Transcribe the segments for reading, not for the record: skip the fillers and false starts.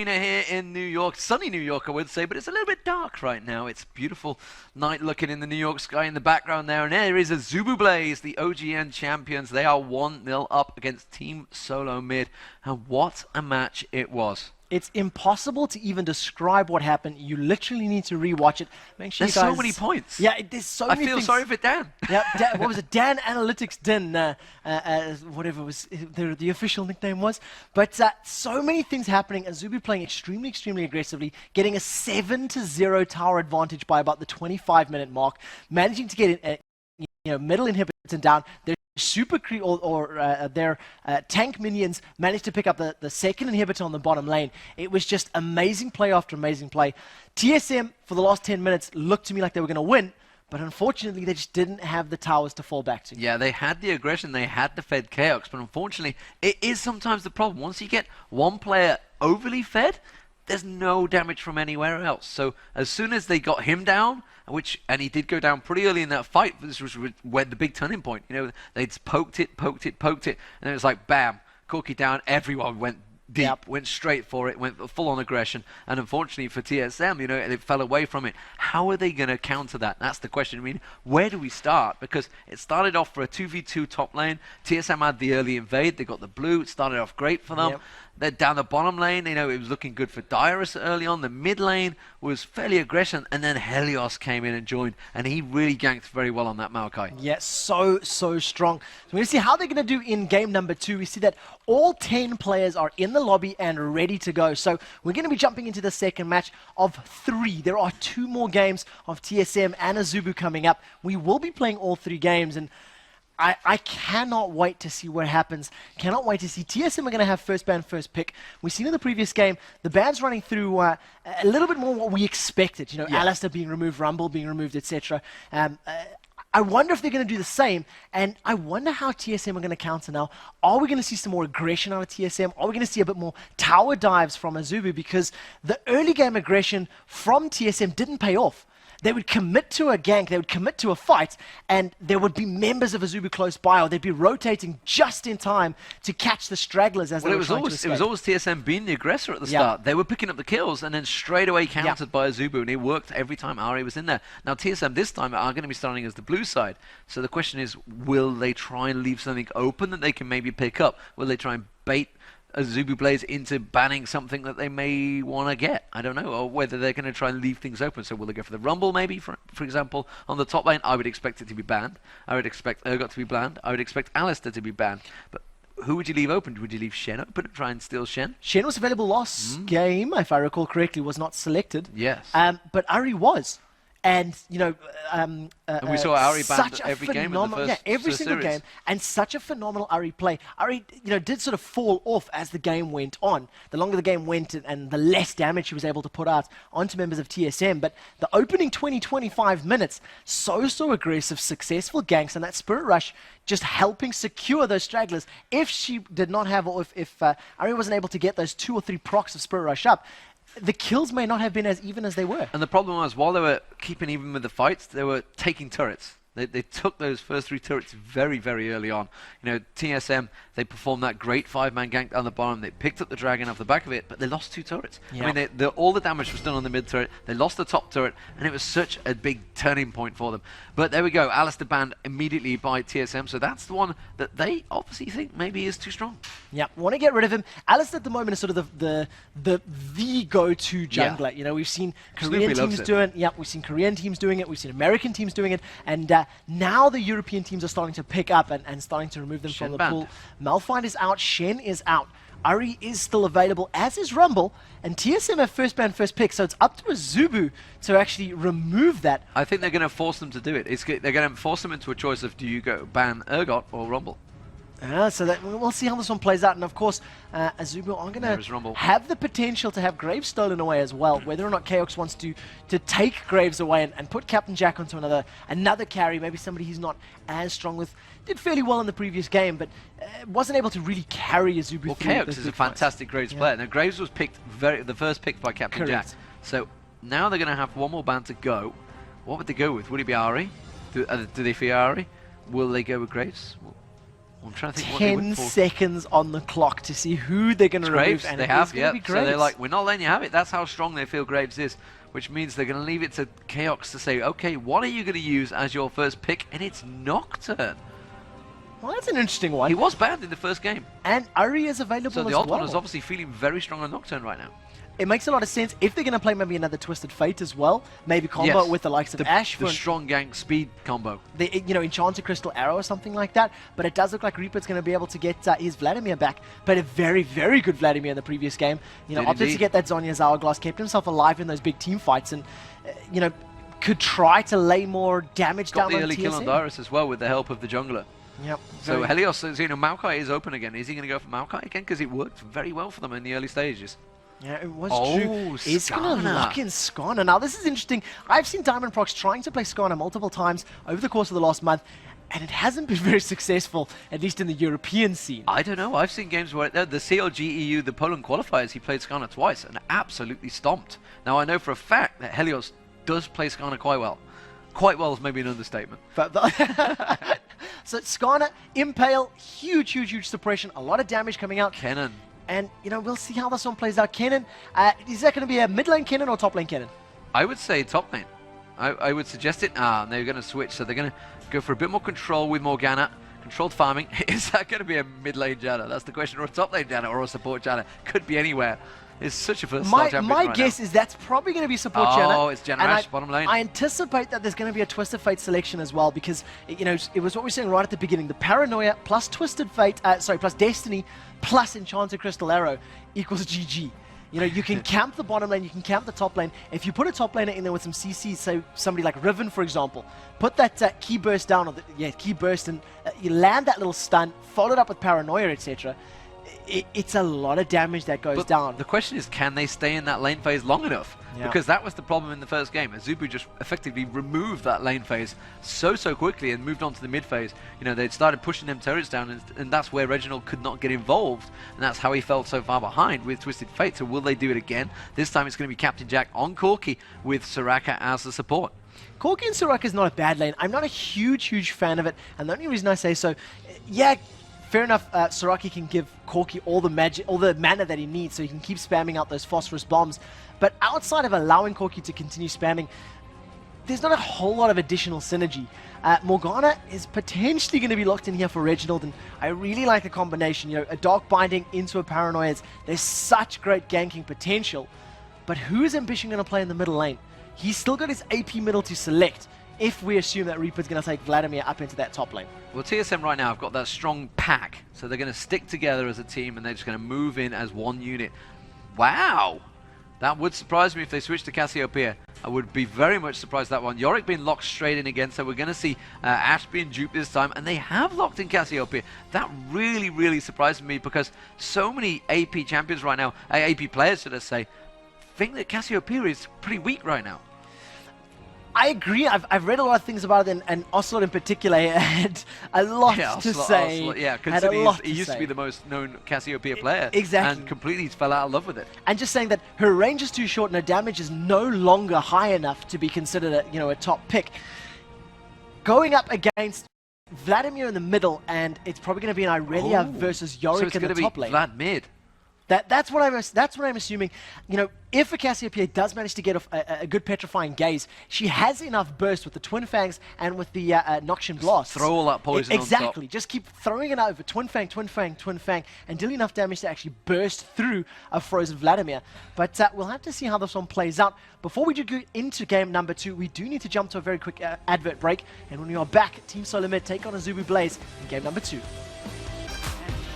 Here in New York, sunny New York I would say, but it's a little bit dark right now. It's beautiful night looking in the New York sky in the background there, and there is Azubu Blaze, the OGN champions. They are 1-0 up against Team Solo Mid, and what a match it was. It's impossible to even describe what happened. You literally need to rewatch it. Make sure There's you guys, so many points. Yeah, there's so many I feel things. sorry for Dan. Yeah, what was it? Dan Analytics Din, whatever was the official nickname was. But so many things happening. Azubu playing extremely aggressively, getting a 7-0 tower advantage by about the 25-minute mark, managing to get middle inhibitor down. Their super their tank minions managed to pick up the second inhibitor on the bottom lane. It was just amazing play after amazing play. TSM for the last 10 minutes looked to me like they were going to win, but unfortunately they just didn't have the towers to fall back to. Yeah, they had the aggression, they had the fed chaos, but unfortunately it is sometimes the problem. Once you get one player overly fed, there's no damage from anywhere else. So as soon as they got him down, and he did go down pretty early in that fight, this was where the big turning point. You know, they'd poked it, and it was like bam, Corky down. Everyone went deep, went straight for it, went full on aggression, and unfortunately for TSM, you know, they fell away from it. How are they going to counter that? That's the question. I mean, where do we start? Because it started off for a 2v2 top lane. TSM had the early invade. They got the blue. It started off great for them. Then down the bottom lane, you know, it was looking good for Dyrus early on. The mid lane was fairly aggressive, and then Helios came in and joined, and he really ganked very well on that Maokai. Yeah, so strong. So we're going to see how they're going to do in game number 2. We see that all 10 players are in the lobby and ready to go. So we're going to be jumping into the second match of 3. There are 2 more games of TSM and Azubu coming up. We will be playing all 3 games, and I cannot wait to see what happens. Cannot wait to see. TSM are going to have first ban, first pick. We've seen in the previous game, the ban's running through a little bit more what we expected. You know, Alistair being removed, Rumble being removed, etc. I wonder if they're going to do the same, and I wonder how TSM are going to counter now. Are we going to see some more aggression out of TSM? Are we going to see a bit more tower dives from Azubu? Because the early game aggression from TSM didn't pay off. They would commit to a gank, they would commit to a fight, and there would be members of Azubu close by, or they'd be rotating just in time to catch the stragglers as they were trying to escape. It was always TSM being the aggressor at the start. They were picking up the kills and then straight away countered by Azubu, and it worked every time Ari was in there. Now TSM this time are going to be starting as the blue side. So the question is, will they try and leave something open that they can maybe pick up? Will they try and bait Azubu Blaze into banning something that they may want to get? I don't know, or whether they're going to try and leave things open. So will they go for the Rumble maybe, for example, on the top lane? I would expect it to be banned. I would expect Urgot to be banned. I would expect Alistair to be banned. But who would you leave open? Would you leave Shen open and try and steal Shen? Shen was available last game, if I recall correctly, was not selected. Yes. But Ari was. And, you know, and we saw Ari banned every game in the first every single game, and such a phenomenal Ari play. Ari, you know, did sort of fall off as the game went on. The longer the game went and the less damage he was able to put out onto members of TSM. But the opening 20-25 minutes, so aggressive, successful ganks, and that Spirit Rush just helping secure those stragglers. If she did not have, or if Ari wasn't able to get those 2 or 3 procs of Spirit Rush up, the kills may not have been as even as they were. And the problem was, while they were keeping even with the fights, they were taking turrets. They took those first 3 turrets very early on. You know, TSM, they performed that great 5-man gank down the bottom. They picked up the dragon off the back of it, but they lost 2 turrets. I mean, all the damage was done on the mid turret. They lost the top turret, and it was such a big turning point for them. But there we go. Alistair banned immediately by TSM, so that's the one that they obviously think maybe is too strong. Yeah, want to get rid of him. Alistair at the moment is sort of the go-to jungler. You know, we've seen Korean teams doing it. Yeah, we've seen Korean teams doing it. We've seen American teams doing it, and now the European teams are starting to pick up and starting to remove them from the pool. Malphite is out. Shen is out. Ari is still available, as is Rumble, and TSM have first ban, first pick, so it's up to Azubu to actually remove that. I think they're going to force them to do it. They're going to force them into a choice of, do you go ban Urgot or Rumble? So that we'll see how this one plays out, and of course, Azubu are going to have the potential to have Graves stolen away as well. Whether or not Chaos wants to take Graves away and put Captain Jack onto another carry, maybe somebody he's not as strong with. Did fairly well in the previous game, but wasn't able to really carry Azubu. Well, Chaos is a fantastic Graves player. Now Graves was picked the first pick by Captain Jack. So now they're going to have one more ban to go. What would they go with? Would it be Ari? Do they fear Ari? Will they go with Graves? Well, I'm trying to think what they 10 went for. seconds on the clock to see who they're going to remove. Graves, And they it have, is gonna be So they're Graves. like, we're not letting you have it. That's how strong they feel Graves is, which means they're going to leave it to Chaos to say, okay, what are you going to use as your first pick? And it's Nocturne. Well, that's an interesting one. He was banned in the first game. And Ari is available So as the odd well. one is obviously feeling very strong on Nocturne right now. It makes a lot of sense if they're going to play maybe another Twisted Fate as well. Maybe combo Yes. with the likes of The Ash for strong gank speed combo. the Enchanted Crystal Arrow or something like that. But it does look like Reaper's going to be able to get his Vladimir back. Played a very, very good Vladimir in the previous game. Did Opted to indeed. get that Zonya's Hourglass, kept himself alive in those big team fights, and could try to lay more damage Got down the on early kill on TSM. Dyrus as well with the help of the jungler. Yep. So very- Helios says, Maokai is open again. Is he going to go for Maokai again? Because it worked very well for them in the early stages. Yeah, it was Oh, true. He's going to Skarner. lock in Skarner. Now, this is interesting. I've seen Diamond Prox trying to play Skarner multiple times over the course of the last month, and it hasn't been very successful, at least in the European scene. I don't know. I've seen games where the CLG EU, the Poland qualifiers, he played Skarner twice and absolutely stomped. Now, I know for a fact that Helios does play Skarner quite well. Quite well is maybe an understatement. So Skarner, Impale, huge suppression, a lot of damage coming out. Kennen. And, we'll see how this one plays out. Kennen, is that going to be a mid lane Kennen or top lane Kennen? I would say top lane. I would suggest it. They're going to switch, so they're going to go for a bit more control with Morgana. Controlled farming. Is that going to be a mid lane Janna? That's the question. Or a top lane Janna or a support Janna. Could be anywhere. It's such a versatile champion My right guess now. is that's probably going to be support Oh, Janna. it's Janna And Ash, bottom lane. I anticipate that there's going to be a Twisted Fate selection as well because, it was what we were saying right at the beginning. The Paranoia plus Twisted Fate, plus Destiny plus Enchanted Crystal Arrow equals GG. You can camp the bottom lane, you can camp the top lane. If you put a top laner in there with some CC, so somebody like Riven, for example, put that key burst down, key burst, and you land that little stun, followed up with Paranoia, etc. It's a lot of damage that goes But down. the question is, can they stay in that lane phase long enough? Yeah. Because that was the problem in the first game. Azubu just effectively removed that lane phase so quickly and moved on to the mid phase. They'd started pushing them turrets down, and that's where Reginald could not get involved, and that's how he fell so far behind with Twisted Fate. So will they do it again? This time it's going to be Captain Jack on Corki with Soraka as the support. Corki and Soraka is not a bad lane. I'm not a huge fan of it, and the only reason I say so, yeah, fair enough, Soraka can give Corki all the magic, all the mana that he needs, so he can keep spamming out those phosphorus bombs. But outside of allowing Corki to continue spamming, there's not a whole lot of additional synergy. Morgana is potentially going to be locked in here for Reginald, and I really like the combination. A Dark Binding into a Paranoia. There's such great ganking potential. But who is Ambition going to play in the middle lane? He's still got his AP middle to select, if we assume that Reaper's going to take Vladimir up into that top lane. Well, TSM right now have got that strong pack, so they're going to stick together as a team, and they're just going to move in as one unit. Wow! That would surprise me if they switched to Cassiopeia. I would be very much surprised that one. Yorick being locked straight in again, so we're going to see Ash being duped this time, and they have locked in Cassiopeia. That really surprised me because so many AP champions right now, AP players should I say, think that Cassiopeia is pretty weak right now. I agree. I've read a lot of things about it, and Ocelot in particular had a lot to say. Ocelot, yeah, had a considering lot he used to be the most known Cassiopeia player. Exactly. And completely fell out of love with it. And just saying that her range is too short and her damage is no longer high enough to be considered a top pick. Going up against Vladimir in the middle, and it's probably going to be an Irelia versus Yorick so it's in the going to top be lane. Vlad mid. That's what I'm assuming. If a Cassiopeia does manage to get off a good petrifying gaze, she has enough burst with the Twin Fangs and with the Noxian Blast. Throw all that poison on top. Exactly. Just keep throwing it over. Twin Fang, and deal enough damage to actually burst through a frozen Vladimir. But we'll have to see how this one plays out. Before we do go into game number 2, we do need to jump to a very quick advert break. And when we are back, Team Solar Mid take on Azubu Blaze in game number 2.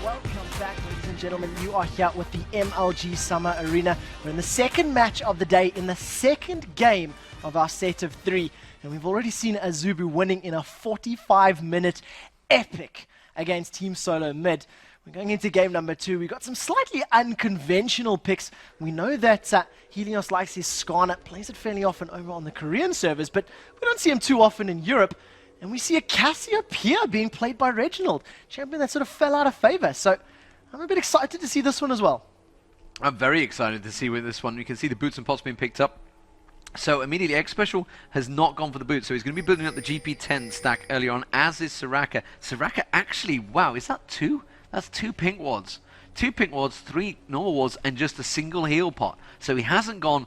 Welcome back, ladies and gentlemen. You are here with the MLG Summer Arena. We're in the second match of the day, in the second game of our set of 3. And we've already seen Azubu winning in a 45-minute epic against Team Solo Mid. We're going into game number 2. We've got some slightly unconventional picks. We know that Helios likes his Skarner, plays it fairly often over on the Korean servers, but we don't see him too often in Europe. And we see a Cassiopeia being played by Reginald, champion that sort of fell out of favor. So I'm a bit excited to see this one as well. I'm very excited to see with this one. You can see the boots and pots being picked up. So immediately, X Special has not gone for the boot, so he's going to be building up the GP10 stack earlier on, as is Soraka. Soraka actually, wow, is that two? That's two pink wards. Two pink wards, three normal wards, and just a single heal pot. So he hasn't gone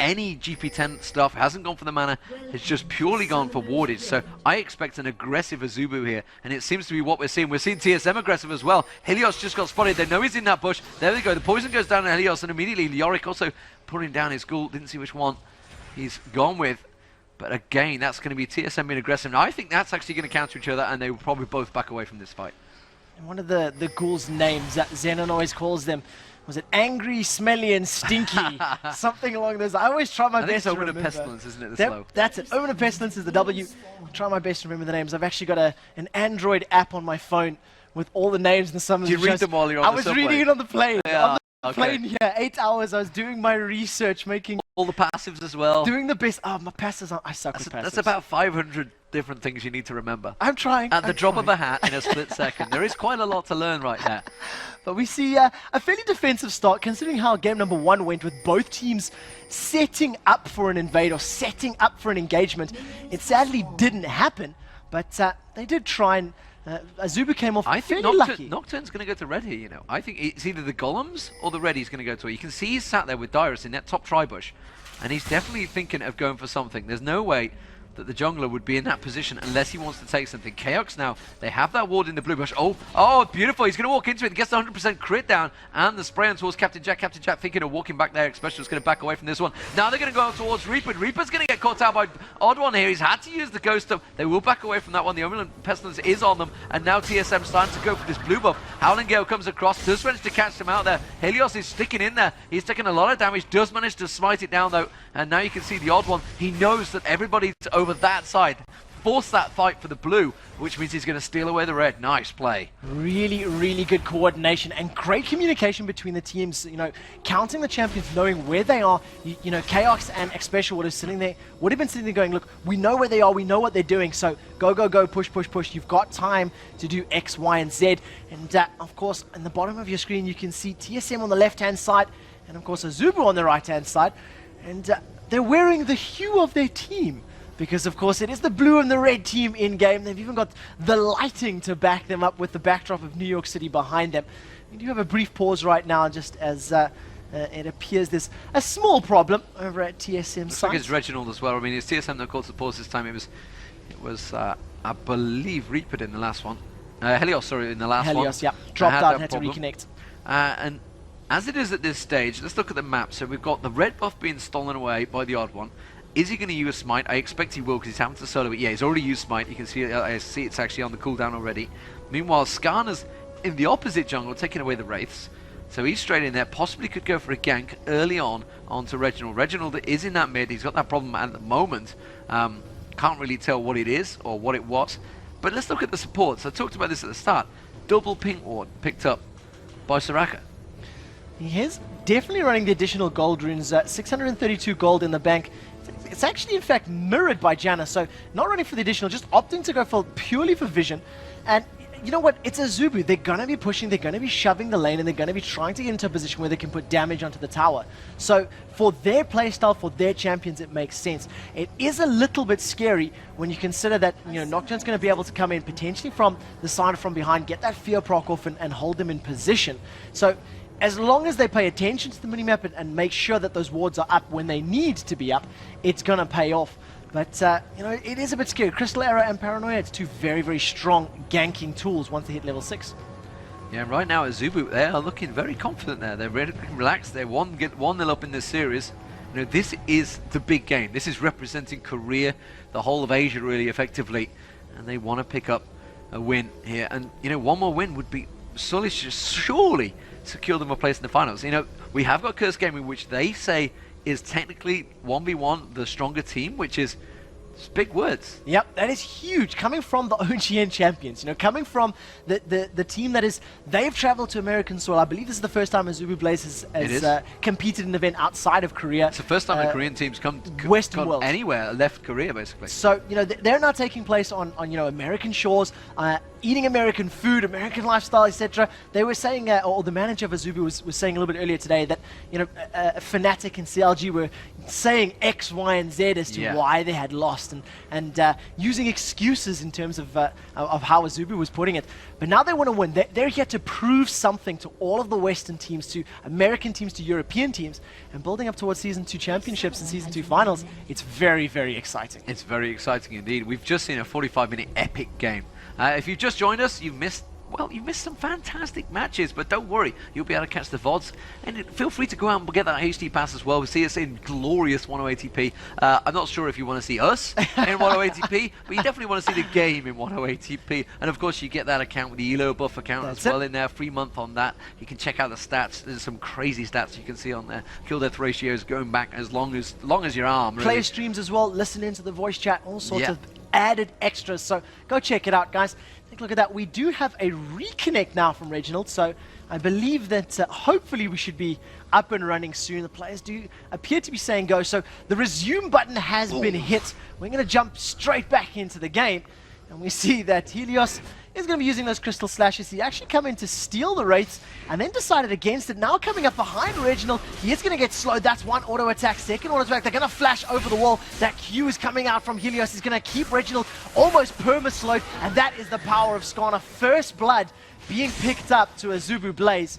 any GP10 stuff, hasn't gone for the mana, it's just purely gone for wardage. So I expect an aggressive Azubu here, and it seems to be what we're seeing. We're seeing TSM aggressive as well. Helios just got spotted, they know he's in that bush. There we go, the poison goes down on Helios, and immediately Yorick also putting down his ghoul, didn't see which one he's gone with. But again, that's going to be TSM being aggressive. Now I think that's actually going to counter each other, and they will probably both back away from this fight. And one of the ghouls' names that Xenon always calls them, was it angry, smelly, and stinky? Something along those. I always try my best to remember. Omen of Pestilence, isn't it? The slow. That's it. Omen of Pestilence is the W. I try my best to remember the names. I've actually got an Android app on my phone with all the names and some of them. Do you read them while you're on the subway? I was reading it on the plane. Yeah, on the plane, yeah, 8 hours. I was doing my research, making all the passives as well. Doing the best. Oh, my passives. I suck with passives. That's about 500 different things you need to remember. I'm trying. At the drop of a hat in a split second. There is quite a lot to learn right there. But we see a fairly defensive start, considering how game number 1 went, with both teams setting up for an invade or setting up for an engagement. It sadly didn't happen, but they did try, and Azubu came off fairly lucky. Nocturne's going to go to red here, you know. I think it's either the Golems or the red he's going to go to. You can see he's sat there with Dyrus in that top tri-bush, and he's definitely thinking of going for something. There's no way that the jungler would be in that position unless he wants to take something. Chaos now, they have that ward in the blue bush. Oh, beautiful. He's going to walk into it. He gets the 100% crit down, and the spray on towards Captain Jack. Captain Jack thinking of walking back there. Special is going to back away from this one. Now they're going to go towards Reaper. Reaper's going to get caught out by Odd One here. He's had to use the Ghost up. They will back away from that one. The Omen of Pestilence is on them, and now TSM starting to go for this blue buff. Howling Gale comes across, does manage to catch them out there. Helios is sticking in there. He's taking a lot of damage, does manage to smite it down though, and now you can see the Odd One. He knows that everybody's over that side. Force that fight for the blue, which means he's going to steal away the red. Nice play. Really, really good coordination and great communication between the teams. You know, counting the champions, knowing where they are. You know, Chaos and Xpecial would have been sitting there going, look, we know where they are, we know what they're doing, so go, go, go, push, push, push. You've got time to do X, Y, and Z. And of course, in the bottom of your screen, you can see TSM on the left-hand side, and of course, Azubu on the right-hand side. And they're wearing the hue of their team, because of course it is the blue and the red team in game. They've even got the lighting to back them up with the backdrop of New York City behind them. We do have a brief pause right now, just as it appears there's a small problem over at TSM Looks side. like it's Reginald as well. I mean, it's TSM that called the pause this time. It was I believe Reaper in the last one. Helios, sorry, in the last one. Helios, yeah. Dropped out and had to reconnect. And as it is at this stage, let's look at the map. So we've got the red buff being stolen away by the Odd One. Is he going to use Smite? I expect he will, because he's having to solo it. Yeah, he's already used Smite. You can see, I see it's actually on the cooldown already. Meanwhile, Skarner's in the opposite jungle, taking away the Wraiths. So he's straight in there. Possibly could go for a gank early on onto Reginald. Reginald is in that mid. He's got that problem at the moment. Can't really tell what it is or what it was. But let's look at the supports. I talked about this at the start. Double pink ward picked up by Soraka. He is definitely running the additional gold runes. 632 gold in the bank. It's actually, in fact, mirrored by Janna, so not running for the additional, just opting to go for purely for vision. And you know what? It's Azubu. They're going to be pushing, they're going to be shoving the lane, and they're going to be trying to get into a position where they can put damage onto the tower. So for their playstyle, for their champions, it makes sense. It is a little bit scary when you consider that, you know, Nocturne's going to be able to come in potentially from the side or from behind, get that fear proc off and hold them in position. So as long as they pay attention to the minimap and make sure that those wards are up when they need to be up, it's going to pay off. But, you know, it is a bit scary. Crystal Arrow and Paranoia, it's two very, very strong ganking tools once they hit level 6. Yeah, right now Azubu, they are looking very confident there. They're ready, relaxed. They're 1-0 up in this series. You know, this is the big game. This is representing Korea, the whole of Asia really effectively. And they want to pick up a win here. And, you know, one more win would be surely secure them a place in the finals. You know, we have got Curse Gaming, which they say is technically 1v1 the stronger team, which is It's big words. Yep, that is huge. Coming from the OGN champions, coming from the team that is, they've traveled to American soil. I believe this is the first time Azubu Blaze has competed in an event outside of Korea. It's the first time the Korean team's come Western world. anywhere, left Korea basically. So, they're now taking place on American shores, eating American food, American lifestyle, etc. They were saying, or the manager of Azubu was saying a little bit earlier today that, Fnatic and CLG were saying X, Y, and Z as to why they had lost, and using excuses in terms of how Azubu was putting it. But now they want to win. They're here to prove something to all of the Western teams, to American teams, to European teams, and building up towards Season 2 championships and Season 2 finals. It's very, very exciting. It's very exciting indeed. We've just seen a 45-minute epic game. If you've just joined us, you've missed some fantastic matches, but don't worry, you'll be able to catch the VODs, and feel free to go out and get that HD pass as well. We see us in glorious 108p. I'm not sure if you want to see us in 108p, but you definitely want to see the game in 108p, and of course you get that account with the ELO buff account as well in there, free month on that. You can check out the stats. There's some crazy stats you can see on there. Kill death ratios going back as long as your arm. Really. Player streams as well, listen into the voice chat, all sorts of added extras, so go check it out, guys. Take a look at that. We do have a reconnect now from Reginald, so I believe that hopefully we should be up and running soon. The players do appear to be saying go, so the resume button has been hit. We're going to jump straight back into the game, and we see that Helios is going to be using those crystal slashes. He actually come in to steal the rates and then decided against it. Now coming up behind Reginald, he is going to get slowed. That's one auto attack. Second auto attack, they're going to flash over the wall. That Q is coming out from Helios. He's going to keep Reginald almost perma-slowed, and that is the power of Skarner. First blood being picked up to Azubu Blaze.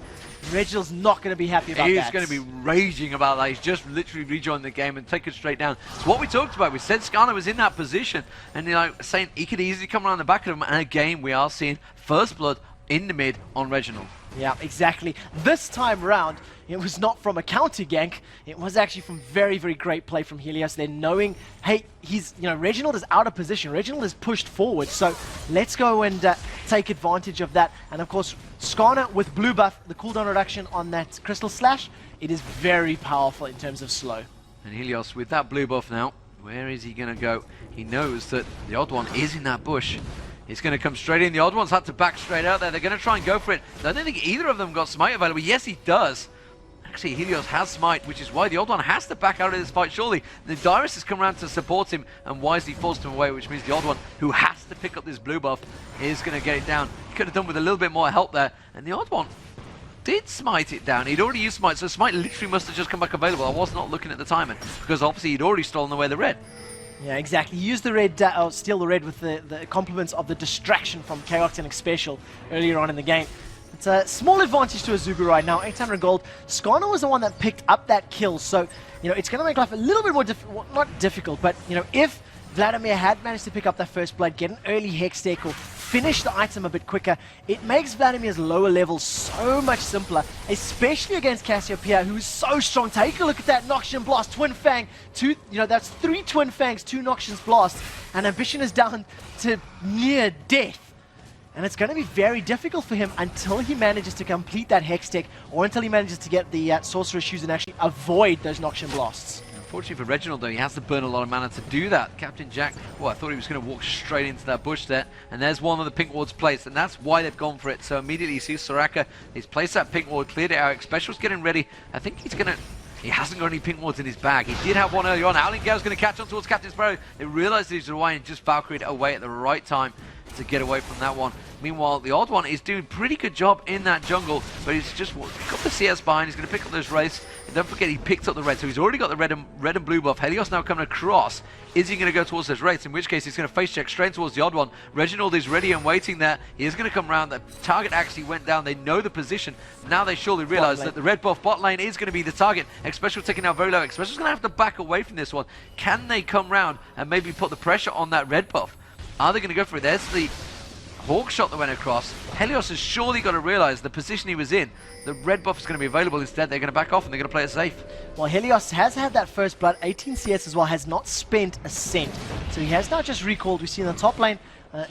Reginald's not going to be happy about that. He's going to be raging about that. He's just literally rejoined the game and taken it straight down. It's what we talked about. We said Skarner was in that position, and saying he could easily come around the back of him. And again, we are seeing first blood in the mid on Reginald. Yeah, exactly. This time round, it was not from a counter gank. It was actually from very, very great play from Helios. They're knowing, hey, Reginald is out of position. Reginald is pushed forward. So let's go and take advantage of that. And of course, Skarner with blue buff, the cooldown reduction on that crystal slash, it is very powerful in terms of slow. And Helios with that blue buff now, where is he going to go? He knows that the odd one is in that bush. He's going to come straight in. The odd one's had to back straight out there. They're going to try and go for it. I don't think either of them got smite available. Yes, he does. Actually, Helios has smite, which is why the odd one has to back out of this fight, surely. The Dyrus has come around to support him and wisely forced him away, which means the odd one, who has to pick up this blue buff, is going to get it down. He could have done with a little bit more help there. And the odd one did smite it down. He'd already used smite, so smite literally must have just come back available. I was not looking at the timing, because obviously he'd already stolen away the red. Yeah, exactly. He used the red, or steal the red with the compliments of the distraction from Chaotenic Special earlier on in the game. It's a small advantage to Azubu right now, 800 gold. Skarner was the one that picked up that kill, so, it's going to make life a little bit more not difficult, but, if Vladimir had managed to pick up that first blood, get an early Hex Tech, or finish the item a bit quicker, it makes Vladimir's lower level so much simpler, especially against Cassiopeia, who's so strong. Take a look at that Noxian Blast, Twin Fang, that's 3 Twin Fangs, 2 Noxian Blasts, and Ambition is down to near death. And it's going to be very difficult for him until he manages to complete that Hex Tech, or until he manages to get the Sorcerer's Shoes and actually avoid those Noxian Blasts. Unfortunately for Reginald, though, he has to burn a lot of mana to do that. Captain Jack, well, I thought he was going to walk straight into that bush there, and there's one of the pink wards placed, and that's why they've gone for it. So immediately you see Soraka, he's placed that pink ward, cleared it out. Special's getting ready. I think he's going to... He hasn't got any pink wards in his bag. He did have one earlier on. Howling Gale's going to catch on towards Captain Sparrow. They realized he's away and just Valkyried away at the right time to get away from that one. Meanwhile, the odd one is doing a pretty good job in that jungle, but he's just got the CS behind. He's going to pick up those wraiths. And don't forget, he picked up the red, so he's already got the red and blue buff. Helios now coming across. Is he going to go towards those wraiths? In which case, he's going to face check straight towards the odd one. Reginald is ready and waiting there. He is going to come around. The target actually went down. They know the position. Now they surely realize that the red buff bot lane is going to be the target. Xpecial taking out very low. Xpecial's going to have to back away from this one. Can they come round and maybe put the pressure on that red buff? Are they going to go for it? There's the Hawk shot that went across. Helios has surely got to realize the position he was in. The red buff is going to be available. Instead, they're going to back off and they're going to play it safe. Well, Helios has had that first blood, 18 CS as well, has not spent a cent. So he has now just recalled. We see in the top lane,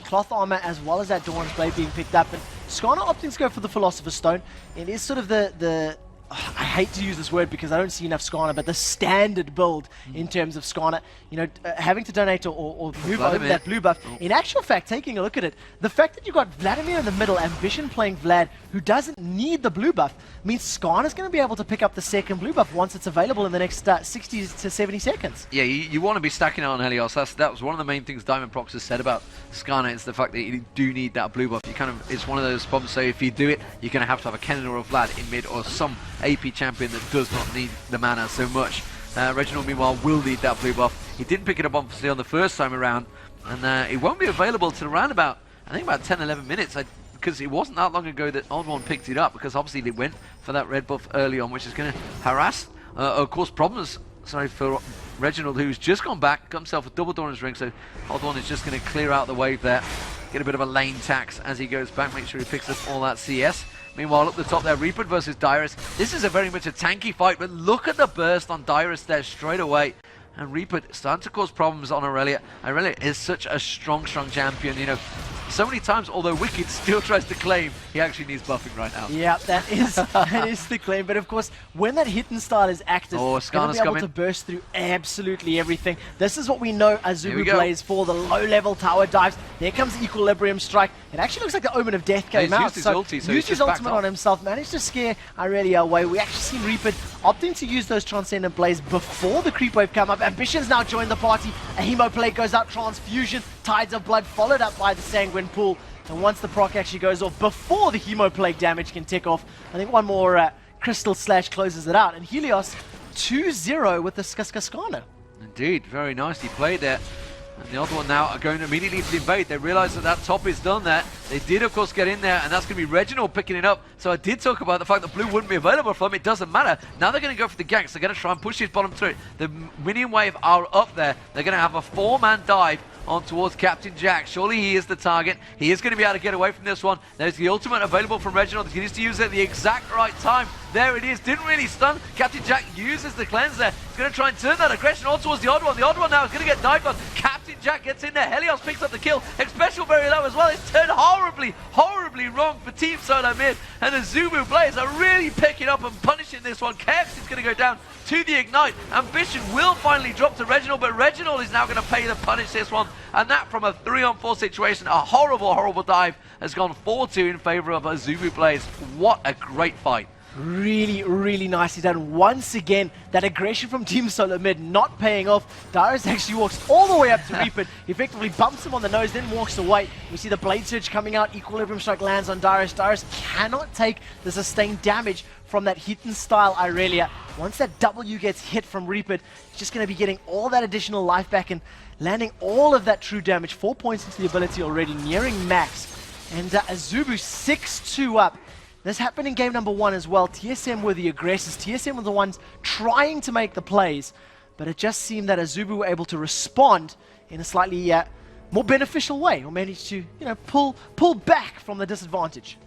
cloth armor as well as that Dawn's Blade being picked up. And Skarner opting to go for the Philosopher's Stone. It is sort of the I hate to use this word because I don't see enough Skarner, but the standard build in terms of Skarner, you know, having to donate or move over that blue buff. In actual fact, taking a look at it, the fact that you got Vladimir in the middle, Ambition playing Vlad, who doesn't need the blue buff, means Skarner's going to be able to pick up the second blue buff once it's available in the next 60 to 70 seconds. Yeah, you want to be stacking it on Helios. That was one of the main things Diamond Prox has said about Skarner, is the fact that you do need that blue buff. You kind of, it's one of those problems, so if you do it, you're going to have a Kennen or a Vlad in mid, or some AP champion that does not need the mana so much. Reginald, meanwhile, will need that blue buff. He didn't pick it up obviously on the first time around, and it won't be available till around about, I think about 10-11 minutes, because it wasn't that long ago that Odd One picked it up, because obviously they went for that red buff early on, which is going to harass, of course, problems, for Reginald, who's just gone back, got himself a double door in his ring, so Odd One is just going to clear out the wave there, get a bit of a lane tax as he goes back, make sure he picks up all that CS. Meanwhile, up the top there, Reaper versus Dyrus. This is a very much a tanky fight, but look at the burst on Dyrus there straight away. And Reaper starting to cause problems on Aurelia. Aurelia is such a strong champion, you know. So many times, although Wicked still tries to claim he actually needs buffing right now. Yeah, that is the claim. But of course, when that hidden style is active, it's going to be able to burst through absolutely everything. This is what we know Azubu plays for, the low-level tower dives. There comes the Equilibrium Strike. It actually looks like the Omen of Death came out. Used his ulti, so used his ultimate on himself, managed to scare Aurelia away. We actually seen Reaper opting to use those Transcendent Blaze before the creep wave come up. Ambition's now joined the party. A Hemo play goes out, Transfusion, Tides of Blood, followed up by the Sanguine Pool. And once the proc actually goes off, before the Hemo Plague damage can tick off, I think one more Crystal Slash closes it out. And Helios 2-0 with the Skarner. Indeed, very nicely played there. And the other one now are going immediately to the invade. They realize that top is done there. They did, of course, get in there, and that's going to be Reginald picking it up. So I did talk about the fact that blue wouldn't be available for them. It doesn't matter. Now they're going to go for the ganks. They're going to try and push his bottom turret. The minion wave are up there. They're going to have a 4-man dive on towards Captain Jack. Surely he is the target. He is going to be able to get away from this one. There's the ultimate available from Reginald. He needs to use it at the exact right time. There it is. Didn't really stun. Captain Jack uses the cleanse there. He's going to try and turn that aggression on towards the Odd One. The Odd One now is going to get dived on. Captain Jack gets in there. Helios picks up the kill. Special very low as well. It's turned horribly wrong for Team Solo Mid. And the Azubu players are really picking up and punishing this one. KX is going to go down to the Ignite. Ambition will finally drop to Reginald, but Reginald is now going to pay the punish this one. And that from a 3-on-4 situation, a horrible dive, has gone 4-2 in favor of Azubu players. What a great fight. Really nicely done. Once again, that aggression from Team Solo Mid not paying off. Dyrus actually walks all the way up to Reaper, effectively bumps him on the nose, then walks away. We see the Blade Surge coming out, Equilibrium Strike lands on Dyrus. Dyrus cannot take the sustained damage from that hidden style Aurelia. Once that W gets hit from Reaper, he's just going to be getting all that additional life back and landing all of that true damage. 4 points into the ability already, nearing max. And Azubu 6-2 up. This happened in game number 1 as well. TSM were the aggressors. TSM were the ones trying to make the plays, but it just seemed that Azubu were able to respond in a slightly more beneficial way, or managed to, you know, pull back from the disadvantage.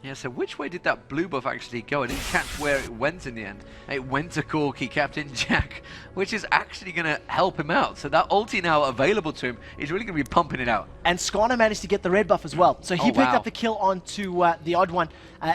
Yeah, so which way did that blue buff actually go? I didn't catch where it went in the end. It went to Corky, Captain Jack, which is actually going to help him out. So that ulti now available to him is really going to be pumping it out. And Skarner managed to get the red buff as well. So he picked up the kill onto the Odd One.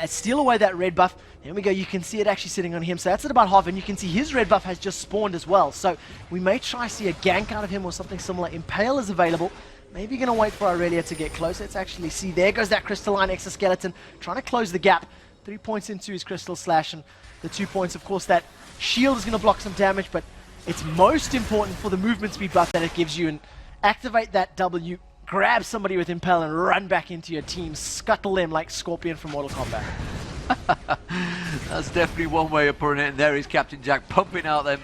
Steal away that red buff. There we go. You can see it actually sitting on him. So that's at about half, and you can see his red buff has just spawned as well. So we may try to see a gank out of him or something similar. Impale is available. Maybe going to wait for Aurelia to get close. Let's actually see. There goes that Crystalline Exoskeleton, trying to close the gap. 3 points into his Crystal Slash, and the 2 points, of course, that shield is going to block some damage, but it's most important for the movement speed buff that it gives you. And activate that W, grab somebody with Impel, and run back into your team. Scuttle them like Scorpion from Mortal Kombat. That's definitely one way of putting it. And there is Captain Jack pumping out them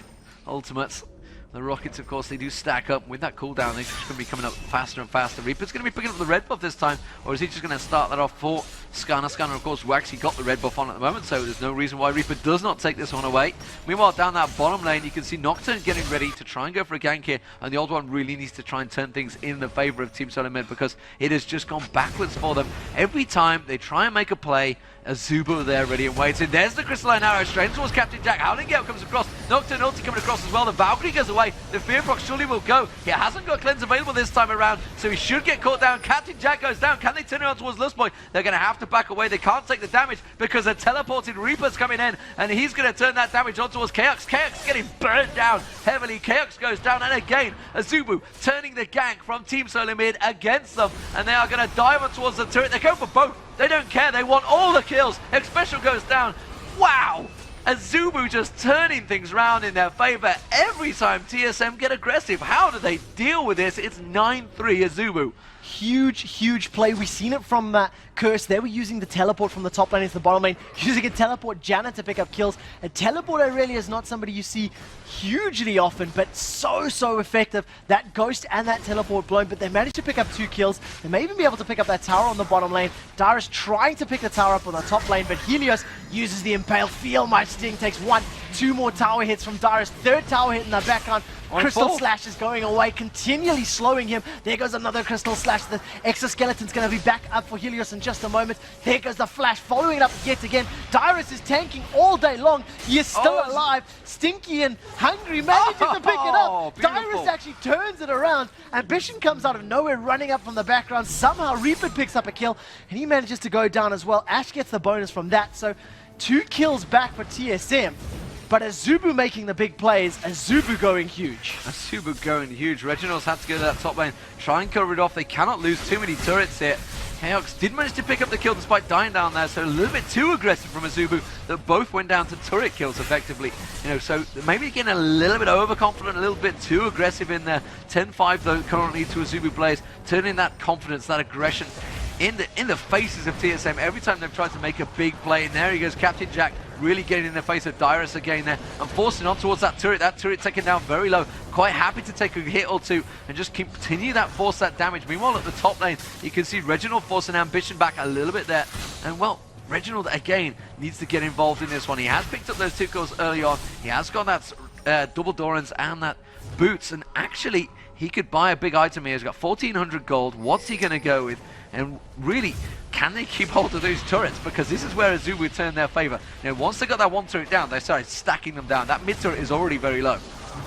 ultimates. The Rockets, of course, they do stack up. With that cooldown, they're just going to be coming up faster and faster. Reaper's going to be picking up the red buff this time, or is he just going to start that off for Skarner? Skarner, of course, who actually got the red buff on at the moment, so there's no reason why Reaper does not take this one away. Meanwhile, down that bottom lane, you can see Nocturne getting ready to try and go for a gank here, and the Old One really needs to try and turn things in the favor of Team Solo Mid, because it has just gone backwards for them. Every time they try and make a play, Azubu there ready and waiting. There's the Crystalline Arrow straight towards Captain Jack. Howling Gale comes across. Nocturne ulti coming across as well. The Valkyrie goes away. The Fear Proc surely will go. He hasn't got cleanse available this time around, so he should get caught down. Captain Jack goes down. Can they turn around towards Lustboy? They're going to have have to back away. They can't take the damage because a teleported Reaper's coming in, and he's going to turn that damage on towards Chaos. Chaos getting burnt down heavily. Chaos goes down, and again, Azubu turning the gank from Team Solo Mid against them, and they are going to dive on towards the turret. They go for both. They don't care. They want all the kills. X-Special goes down. Wow! Azubu just turning things around in their favor every time TSM get aggressive. How do they deal with this? It's 9-3 Azubu. Huge play. We've seen it from Curse. They were using the teleport from the top lane into the bottom lane, using a teleport Janet to pick up kills. A teleporter really is not somebody you see hugely often, but so effective. That ghost and that teleport blown, but they managed to pick up 2 kills. They may even be able to pick up that tower on the bottom lane. Dyrus trying to pick the tower up on the top lane, but Helios uses the Impale. Feel my sting, takes 1, 2 more tower hits from Dyrus. 3rd tower hit in the background. Crystal Slash is going away, continually slowing him. There goes another Crystal Slash. The Exoskeleton's going to be back up for Helios in just a moment. There goes the Flash, following it up yet again. Dyrus is tanking all day long. He is still alive. Stinky and Hungry manages to pick it up. Dyrus actually turns it around. Ambition comes out of nowhere, running up from the background. Somehow Reaper picks up a kill, and he manages to go down as well. Ash gets the bonus from that, so 2 kills back for TSM. But Azubu making the big plays, Azubu going huge. Azubu going huge. Reginald's had to go to that top lane, try and cover it off. They cannot lose too many turrets here. Chaos did manage to pick up the kill despite dying down there, so a little bit too aggressive from Azubu that both went down to turret kills effectively. You know, so maybe getting a little bit overconfident, a little bit too aggressive in there. 10-5 though currently to Azubu players, turning that confidence, that aggression in the faces of TSM every time they've tried to make a big play. And there he goes, Captain Jack really getting in the face of Dyrus again there and forcing on towards that turret. That turret taken down very low. Quite happy to take a hit or two and just continue that, force that damage. Meanwhile at the top lane, you can see Reginald forcing Ambition back a little bit there. And well, Reginald again needs to get involved in this one. He has picked up those 2 kills early on. He has got that double Dorans and that boots, and actually he could buy a big item here. He's got 1400 gold. What's he going to go with? And really, can they keep hold of those turrets? Because this is where Azubu turned their favor. You know, once they got that 1 turret down, they started stacking them down. That mid turret is already very low.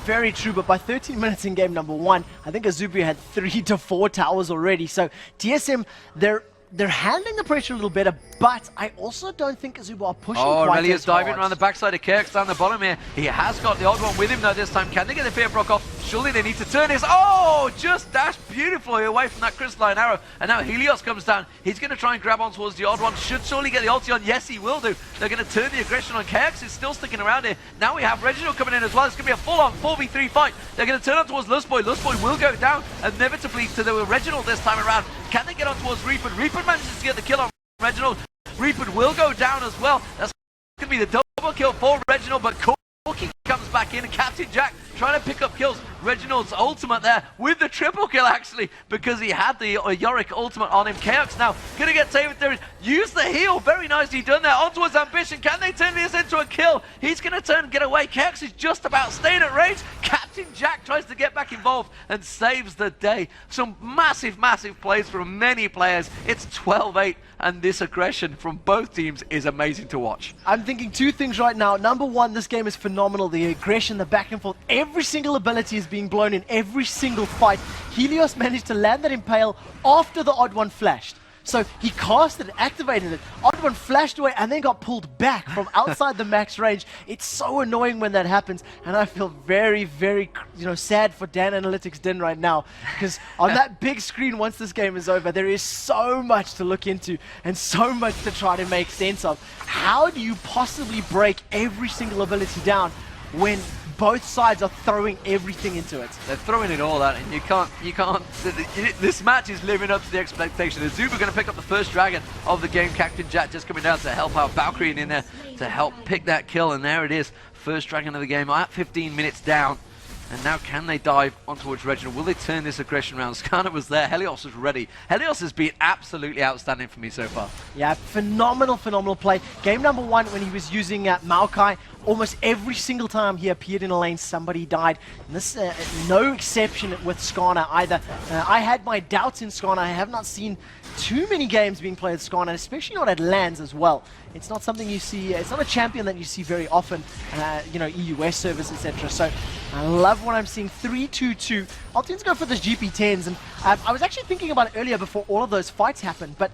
Very true, but by 13 minutes in game number 1, I think Azubu had 3 to 4 towers already. So TSM, they're handling the pressure a little better, but I also don't think Azubu are pushing quite as hard. Aurelius diving around the backside of Kirks down the bottom here. He has got the odd one with him though this time. Can they get the Fear Proc off? Surely they need to turn this. Oh, just dashed beautifully away from that crystalline arrow. And now Helios comes down. He's going to try and grab on towards the odd one. Should surely get the ulti on. Yes, he will do. They're going to turn the aggression on. Kirks is still sticking around here. Now we have Reginald coming in as well. It's going to be a full-on 4v3 fight. They're going to turn on towards Lustboy. Lustboy will go down inevitably to the Reginald this time around. Can they get on towards Reaper? Reaper manages to get the kill on Reginald. Reaper will go down as well. That's going to be the double kill for Reginald, but Corky comes back in, and Captain Jack trying to pick up kills. Reginald's ultimate there with the triple kill actually, because he had the Yorick ultimate on him. Chaos now gonna get saved there. Use the heal, very nicely done there. On towards Ambition, can they turn this into a kill? He's gonna turn and get away. Chaos is just about staying at range. Captain Jack tries to get back involved and saves the day. Some massive plays from many players. It's 12-8 and this aggression from both teams is amazing to watch. I'm thinking 2 things right now. Number 1, this game is phenomenal. The aggression, the back and forth, every single ability is being blown in every single fight. Helios managed to land that Impale after the odd one flashed. So he casted it, activated it, odd one flashed away and then got pulled back from outside the max range. It's so annoying when that happens, and I feel very sad for Dan Analytics Den right now, because on that big screen once this game is over, there is so much to look into and so much to try to make sense of. How do you possibly break every single ability down when both sides are throwing everything into it? They're throwing it all out, and you can't. This match is living up to the expectation. Azubu going to pick up the first dragon of the game. Captain Jack just coming down to help out. Valkyrie in there to help pick that kill, and there it is. First dragon of the game at 15 minutes down. And now can they dive on towards Reginald? Will they turn this aggression around? Skarner was there. Helios was ready. Helios has been absolutely outstanding for me so far. Yeah, phenomenal play. Game number 1 when he was using Maokai, almost every single time he appeared in a lane, somebody died. And this no exception with Skarner either. I had my doubts in Skarner. I have not seen too many games being played with Skarner, especially not at LANs as well. It's not something you see, it's not a champion that you see very often, EU West servers, etc. So I love what I'm seeing. 3-2-2. Optimus go for those GP10s, and I was actually thinking about it earlier before all of those fights happened, but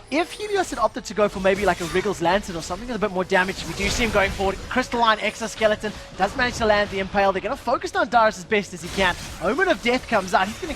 if Helios had opted to go for maybe like a Wriggles Lantern or something with a bit more damage, we do see him going forward. Crystalline Exoskeleton does manage to land the Impale. They're going to focus on Darius as best as he can. Omen of Death comes out. He's going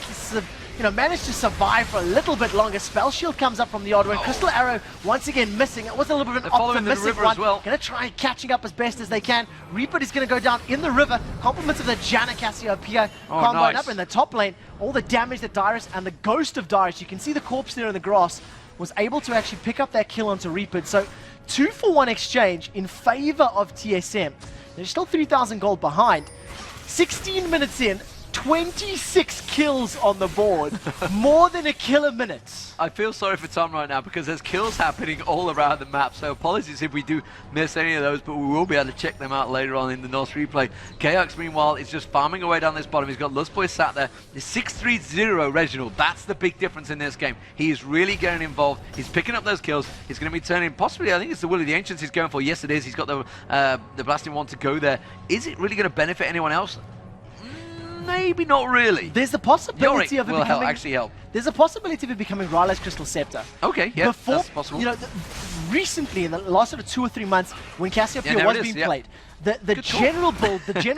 to manage to survive for a little bit longer. Spell Shield comes up from the odd one. Crystal Arrow once again missing. It was a little bit of an optimistic one. Well. Going to try catching up as best as they can. Reaper is going to go down in the river. Compliments of the Janna Cassiopeia comboed up in the top lane. All the damage that Darius and the ghost of Darius, you can see the corpse there in the grass, was able to actually pick up that kill onto Reaper. So 2-for-1 exchange in favor of TSM. They're still 3,000 gold behind. 16 minutes in, 26 kills on the board. More than a kill a minute. I feel sorry for Tom right now because there's kills happening all around the map, so apologies if we do miss any of those, but we will be able to check them out later on in the North replay. Chaos, meanwhile, is just farming away down this bottom. He's got Lustboy sat there. He's 6-3-0 Reginald. That's the big difference in this game. He is really getting involved. He's picking up those kills. He's going to be turning, possibly, I think it's the Will of the Ancients he's going for. Yes, it is. He's got the blasting one to go there. Is it really going to benefit anyone else? Maybe not really. There's a possibility Yorick of it will becoming... actually help. There's a possibility of it becoming Ryla's Crystal Scepter. Okay, yeah, that's possible. You know, recently, in the last sort of 2 or 3 months, when Cassiopeia was being played, the general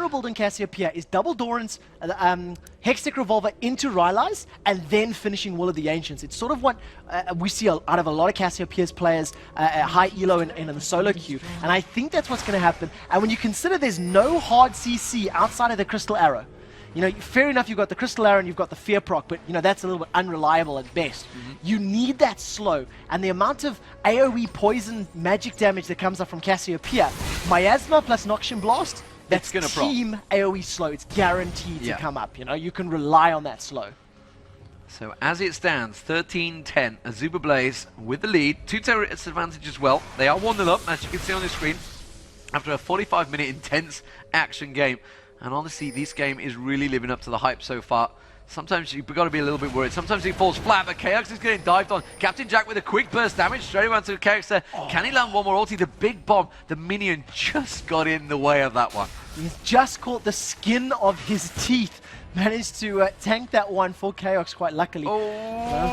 build in Cassiopeia is double Doran's Hextech Revolver into Ryla's, and then finishing Will of the Ancients. It's sort of what we see out of a lot of Cassiopeia's players, high elo in the solo queue, and I think that's what's going to happen. And when you consider there's no hard CC outside of the Crystal Arrow, you know, fair enough, you've got the Crystal Arrow and you've got the Fear proc, but, you know, that's a little bit unreliable at best. You need that slow, and the amount of AoE poison magic damage that comes up from Cassiopeia, Miasma plus Noxian Blast, that's gonna team AoE slow. It's guaranteed to come up, you know, you can rely on that slow. So as it stands, 13-10, Azubu Blaze with the lead. 2 turrets advantage as well. They are 1-0 up, as you can see on the screen, after a 45-minute intense action game. And honestly, this game is really living up to the hype so far. Sometimes you've got to be a little bit worried. Sometimes he falls flat, but Chaos is getting dived on. Captain Jack with a quick burst damage straight away onto Chaos there. Can he land one more ulti? The big bomb, the minion just got in the way of that one. He's just caught the skin of his teeth. Managed to tank that one for Chaos quite luckily. Oh,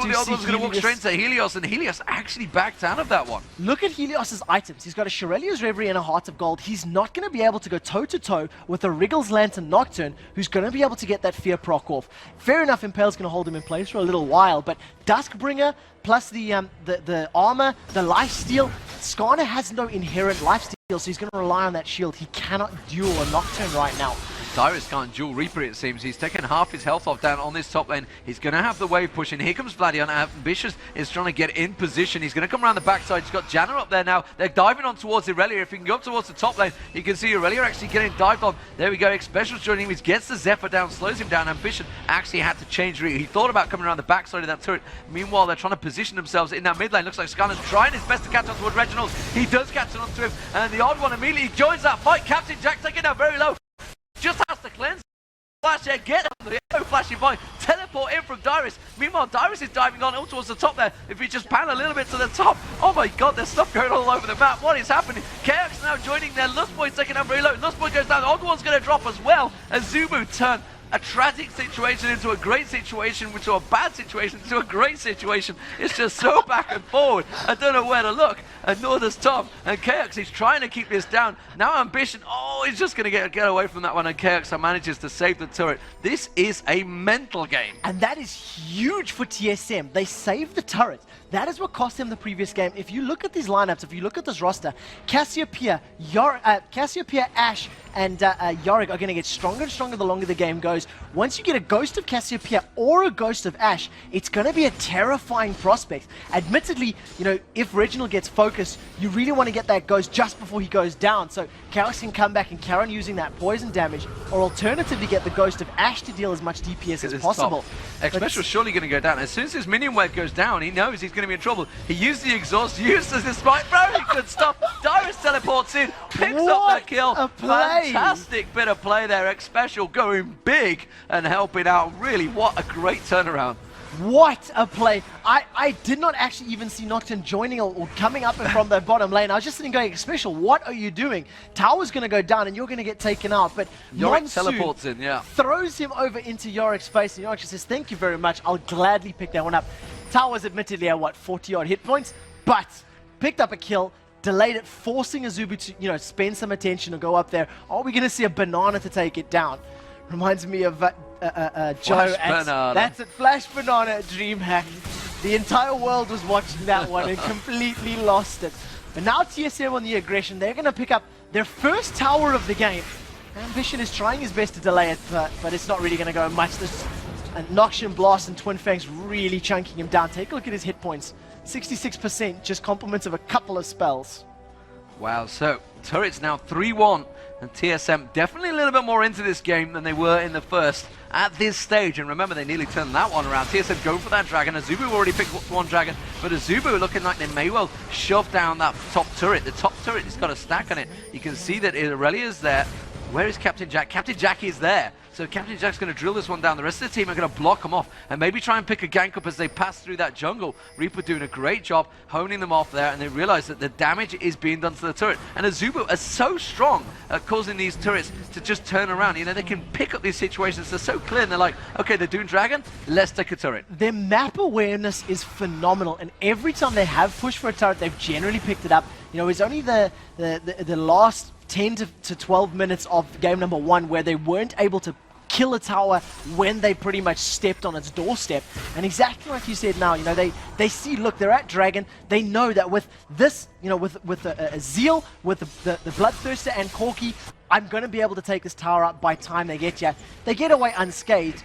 the other one's going to walk straight into Helios, and Helios actually backed out of that one. Look at Helios's items. He's got a Shirelia's Reverie and a Heart of Gold. He's not going to be able to go toe-to-toe with a Wriggles Lantern Nocturne, who's going to be able to get that Fear proc off. Fair enough, Impale's going to hold him in place for a little while, but Duskbringer plus the armor, the lifesteal, Skarner has no inherent lifesteal, so he's going to rely on that shield. He cannot duel a Nocturne right now. Darius can't dual Reaper, it seems. He's taken half his health off down on this top lane. He's going to have the wave pushing. Here comes Vladion. Ambitious is trying to get in position. He's going to come around the backside. He's got Janna up there now. They're diving on towards Irelia. If he can go up towards the top lane, you can see Irelia actually getting dived on. There we go. Special's joining him. He gets the Zephyr down, slows him down. Ambition actually had to change route. He thought about coming around the backside of that turret. Meanwhile, they're trying to position themselves in that mid lane. Looks like Skarner's trying his best to catch on toward Reginald. He does catch on to him, and the odd one immediately joins that fight. Captain Jack taking down very low. Just has to cleanse. Flash there, get on the arrow flashing by, teleport in from Darius. Meanwhile, Darius is diving on all towards the top there. If we just pan a little bit to the top, oh my god, there's stuff going all over the map. What is happening? Chaos now joining there. Lustboy taking down very low. Lustboy goes down. The odd one's going to drop as well. Azubu turn a tragic situation into a great situation, into a bad situation, into a great situation. It's just so back and forward. I don't know where to look. And nor does Tom. And Chaos, he's trying to keep this down. Now Ambition, he's just going to get away from that one. And Chaos manages to save the turret. This is a mental game. And that is huge for TSM. They saved the turret. That is what cost them the previous game. If you look at these lineups, if you look at this roster, Cassiopeia, Ashe, and Yorick are going to get stronger and stronger the longer the game goes. Once you get a Ghost of Cassiopeia or a Ghost of Ashe, it's going to be a terrifying prospect. Admittedly, you know, if Reginald gets focused, you really want to get that Ghost just before he goes down. So Chaos can come back and carry on using that poison damage, or alternatively get the Ghost of Ashe to deal as much DPS as possible. X-Special's surely going to go down. As soon as his minion wave goes down, he knows he's going to be in trouble. He used the exhaust, used the spike, very good stuff. Darius teleports in, picks up that kill. Fantastic bit of play there. X-Special going big and helping out. Really, what a great turnaround. What a play. I did not actually even see Nocturne joining or coming up and from the bottom lane. I was just sitting going, Special, what are you doing? Tower's going to go down and you're going to get taken out. But Yorick Monsoon teleports in, yeah. throws him over into Yorick's face. And Yorick just says, thank you very much. I'll gladly pick that one up. Tower's admittedly at, 40-odd hit points. But picked up a kill. Delayed it, forcing Azubu to, spend some attention and go up there. Are we going to see a banana to take it down? Reminds me of Joe. That's it, Flash Banana DreamHack. The entire world was watching that one and completely lost it. But now TSM on the aggression, they're going to pick up their first tower of the game. Ambition is trying his best to delay it, but it's not really going to go much. This Noxian Blast and Twin Fangs really chunking him down. Take a look at his hit points. 66%, just compliments of a couple of spells. Wow, so turret's now 3-1, and TSM definitely a little bit more into this game than they were in the first at this stage. And remember, they nearly turned that one around. TSM going for that dragon. Azubu already picked up one dragon, but Azubu looking like they may well shove down that top turret. The top turret has got a stack on it. You can see that Irelia's there. Where is Captain Jack? Captain Jack is there. So Captain Jack's going to drill this one down. The rest of the team are going to block them off and maybe try and pick a gank up as they pass through that jungle. Reaper doing a great job honing them off there, and they realize that the damage is being done to the turret. And Azubu are so strong at causing these turrets to just turn around. They can pick up these situations. They're so clear, and they're like, okay, they're doing dragon, let's take a turret. Their map awareness is phenomenal, and every time they have pushed for a turret, they've generally picked it up. It's only the last 10 to 12 minutes of game number 1 where they weren't able to kill a tower when they pretty much stepped on its doorstep. And exactly like you said now, they see, look, they're at dragon. They know that with this, with a Zeal, with the Bloodthirster and Corki, I'm going to be able to take this tower up by time they get you. They get away unscathed.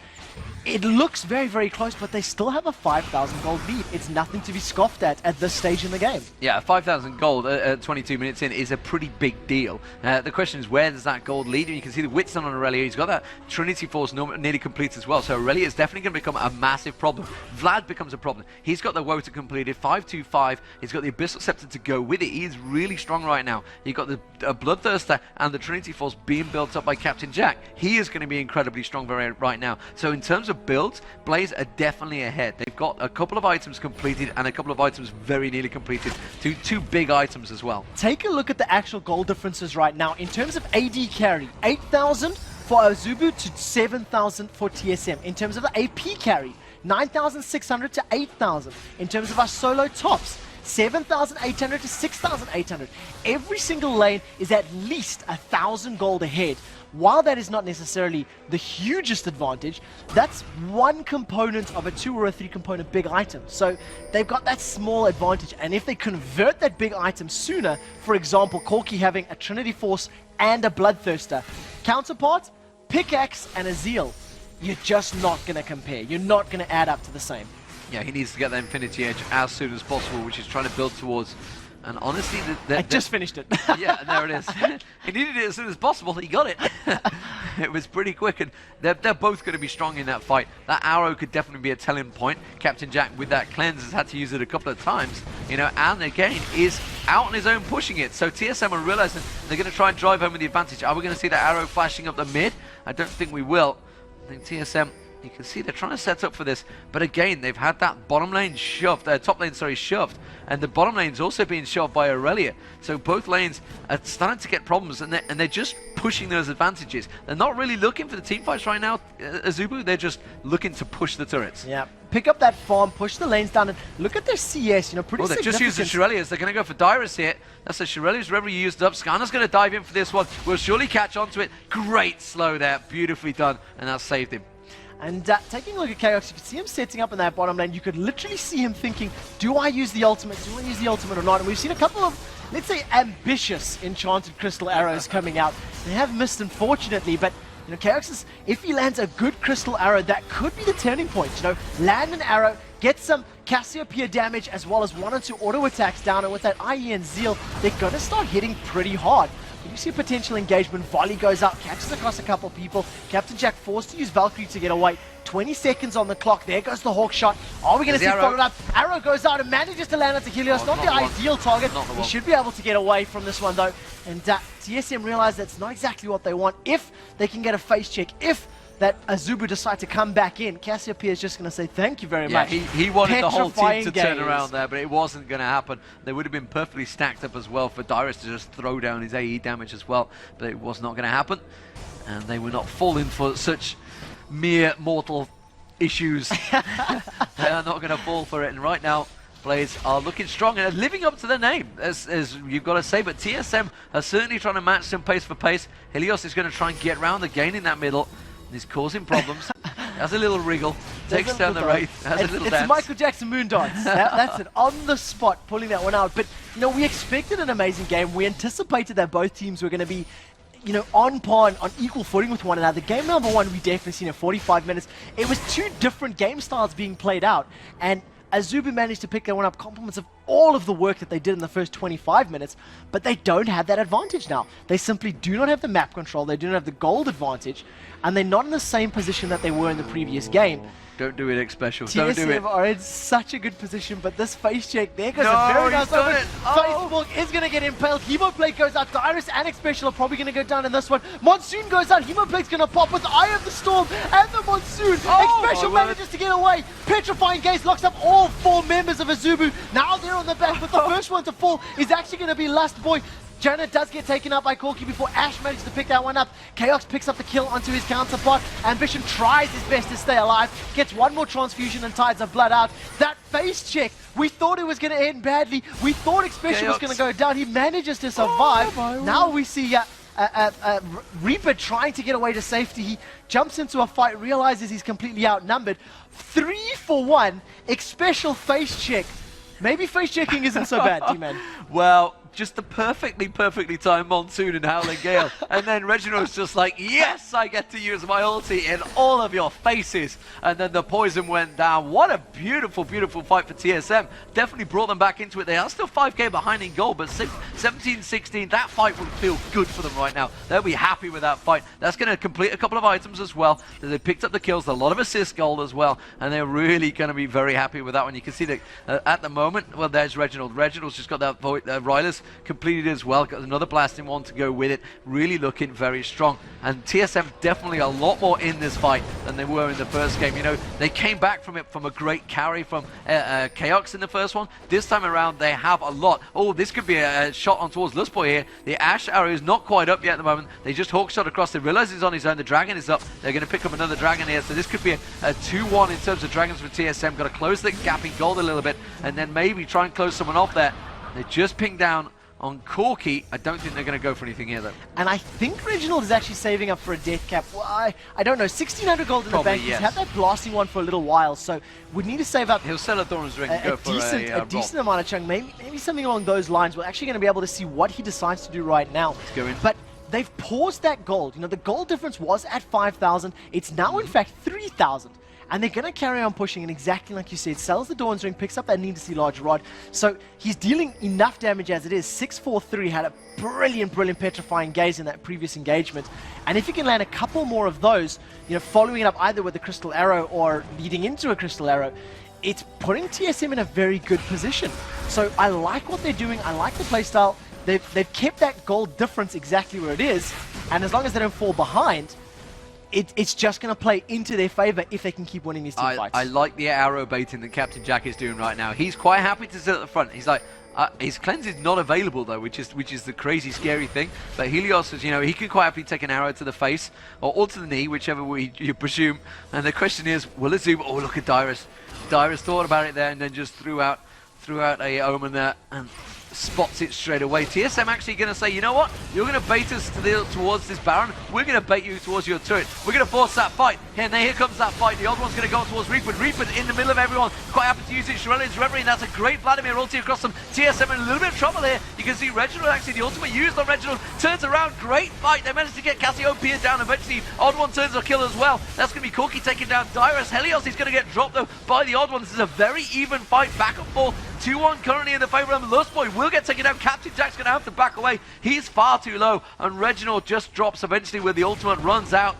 It looks very, very close, but they still have a 5,000 gold lead. It's nothing to be scoffed at this stage in the game. Yeah, 5,000 gold at 22 minutes in is a pretty big deal. The question is, where does that gold lead? And you can see the Whitsun on Aurelia. He's got that Trinity Force nearly complete as well. So Aurelia is definitely going to become a massive problem. Vlad becomes a problem. He's got the Wotan completed, 525. He's got the Abyssal Scepter to go with it. He is really strong right now. You've got the Bloodthirster and the Trinity Force being built up by Captain Jack. He is going to be incredibly strong right now. So in terms of builds, Blaze are definitely ahead. They've got a couple of items completed and a couple of items very nearly completed. Two big items as well. Take a look at the actual goal differences right now. In terms of AD carry, 8,000 for Azubu to 7,000 for TSM. In terms of the AP carry, 9,600 to 8,000. In terms of our solo tops, 7,800 to 6,800. Every single lane is at least 1,000 gold ahead. While that is not necessarily the hugest advantage, that's one component of a 2 or a 3 component big item. So they've got that small advantage, and if they convert that big item sooner, for example, Corki having a Trinity Force and a Bloodthirster, counterpart, pickaxe and a Zeal, you're just not going to compare. You're not going to add up to the same. Yeah, he needs to get that Infinity Edge as soon as possible, which he's trying to build towards. And honestly, I just finished it. Yeah, there it is. He needed it as soon as possible. He got it. It was pretty quick, and they're both going to be strong in that fight. That arrow could definitely be a telling point. Captain Jack, with that cleanse, has had to use it a couple of times, and again is out on his own pushing it. So TSM are realizing they're going to try and drive home with the advantage. Are we going to see that arrow flashing up the mid? I don't think we will. I think TSM, you can see they're trying to set up for this, but again, they've had that bottom lane shoved, top lane, sorry, shoved, and the bottom lane's also being shoved by Aurelia. So both lanes are starting to get problems, and they're just pushing those advantages. They're not really looking for the team fights right now, Azubu. They're just looking to push the turrets. Yeah, pick up that farm, push the lanes down, and look at their CS. Pretty. Well, they just used the Shirelias. They're going to go for Dyrus here. That's the Shirelias. Wherever you used up, Skarner's going to dive in for this one. We'll surely catch onto it. Great slow there, beautifully done, and that saved him. And taking a look at Chaos, you could see him setting up in that bottom lane. You could literally see him thinking, do I use the ultimate? Do I use the ultimate or not? And we've seen a couple of, let's say, ambitious enchanted crystal arrows coming out. They have missed, unfortunately, but Chaos, if he lands a good crystal arrow, that could be the turning point. Land an arrow, get some Cassiopeia damage, as well as 1 or 2 auto attacks down, and with that IE and Zeal, they're going to start hitting pretty hard. You see a potential engagement, volley goes out, catches across a couple people. Captain Jack forced to use Valkyrie to get away. 20 seconds on the clock, there goes the Hawk shot. Are we going to see followed up? Arrow goes out and manages to land onto Helios. Not the ideal target. He should be able to get away from this one though. And TSM realize that's not exactly what they want. If they can get a face check, if that Azubu decide to come back in, Cassiopeia is just going to say thank you very much. He wanted the whole team Petrifying to turn gaze. around there, but it wasn't going to happen. They would have been perfectly stacked up as well for Dyrus to just throw down his AE damage as well, but it was not going to happen. And they were not falling for such mere mortal issues. They are not going to fall for it, and right now Blades are looking strong and living up to their name, as you've got to say, but TSM are certainly trying to match them pace for pace. Helios is going to try and get round again in that middle, and he's causing problems. Has a little wriggle, takes down the Wraith, has a little dance. It's a Michael Jackson moon dance. That's it, on the spot, pulling that one out. But, you know, we expected an amazing game. We anticipated that both teams were going to be, you know, on par, on equal footing with one another. Game number one, we definitely seen in 45 minutes. It was two different game styles being played out, and Azubu managed to pick that one up, compliments of all of the work that they did in the first 25 minutes, but they don't have that advantage now. They simply do not have the map control, they do not have the gold advantage, and they're not in the same position that they were in the previous game. Don't do it, X Special. Don't do it. TSM are in such a good position, but this face check there goes No, a very he's nice done open. it. Oh. Facebook is going to get impaled. Hemoplate goes out. Dyrus and X Special are probably going to go down in this one. Monsoon goes out. Hemoplate's going to pop with the Eye of the Storm and the Monsoon. Oh, X Special my word. manages to get away. Petrifying Gaze locks up all four members of Azubu. Now they're on the back, but the first one to fall is actually going to be Lust Boy. Janet does get taken out by Corky before Ash manages to pick that one up. Chaos picks up the kill onto his counterpart. Ambition tries his best to stay alive. Gets one more transfusion and tides of blood out. That face check, we thought it was going to end badly. We thought Expression was going to go down. He manages to survive. Now we see Reaper trying to get away to safety. He jumps into a fight, realizes he's completely outnumbered. 3 for 1. Exspecial face check. Maybe face checking isn't so bad, D-Man. Well, just the perfectly timed Monsoon and Howling Gale. And then Reginald's just like, yes, I get to use my ulti in all of your faces. And then the poison went down. What a beautiful fight for TSM. Definitely brought them back into it. They are still 5k behind in gold, but 17-16, that fight will feel good for them right now. They'll be happy with that fight. That's going to complete a couple of items as well. They picked up the kills, a lot of assist gold as well, and they're really going to be very happy with that one. You can see that at the moment, well, there's Reginald. Reginald's just got that Rylas completed as well, got another blasting one to go with it, really looking very strong, and TSM definitely a lot more in this fight than they were in the first game. You know, they came back from it from a great carry from Chaos in the first one. This time around they have a lot. Oh, this could be a shot on towards Lustboy here. The Ash arrow is not quite up yet at the moment. They just hawk shot across, they realize he's on his own, the dragon is up, they're going to pick up another dragon here, so this could be a 2-1 in terms of dragons for TSM. Got to close the gap in gold a little bit and then maybe try and close someone off there. They just pinged down on Corky. I don't think they're going to go for anything here, though. And I think Reginald is actually saving up for a death cap. Well, I don't know. 1,600 gold in Probably, the bank. yes. He's had that blasting one for a little while, so we need to save up He'll sell a Thorn's Ring and go for a decent amount of chunk. Maybe something along those lines. We're actually going to be able to see what he decides to do right now. Let's go in. But they've paused that gold. You know, the gold difference was at 5,000. It's now, in fact, 3,000. And they're going to carry on pushing, and exactly like you said, sells the Dawn's Ring, picks up that need to see large rod. So he's dealing enough damage as it is. 643 had a brilliant petrifying gaze in that previous engagement. And if you can land a couple more of those, you know, following it up either with a crystal arrow or leading into a crystal arrow, it's putting TSM in a very good position. So I like what they're doing. I like the playstyle. They've kept that gold difference exactly where it is. And as long as they don't fall behind, it's just going to play into their favor if they can keep winning these team fights. I like the arrow baiting that Captain Jack is doing right now. He's quite happy to sit at the front. He's like, his cleanse is not available though, which is the crazy scary thing. But Helios is, you know, he can quite happily take an arrow to the face or to the knee, whichever way you presume. And the question is, will it zoom? Oh, look at Dyrus. Dyrus thought about it there and then just threw out a omen there and spots it straight away. TSM actually going to say, you know what? You're going to bait us towards this Baron. We're going to bait you towards your turret. We're going to force that fight. And then here comes that fight. The odd one's going to go towards Reaper. Reaper in the middle of everyone. Quite happy to use it. Shirelli's Reverie, and that's a great Vladimir ulti across them. TSM in a little bit of trouble here. You can see Reginald actually, the ultimate used on Reginald. Turns around. Great fight. They managed to get Cassiopeia down. Eventually, odd one turns a kill as well. That's going to be Corky taking down Dyrus. Helios is going to get dropped though by the odd one. This is a very even fight. Back and forth. 2-1 currently in the favour of Lustboy. Will get taken down. Captain Jack's going to have to back away. He's far too low. And Reginald just drops eventually where the ultimate runs out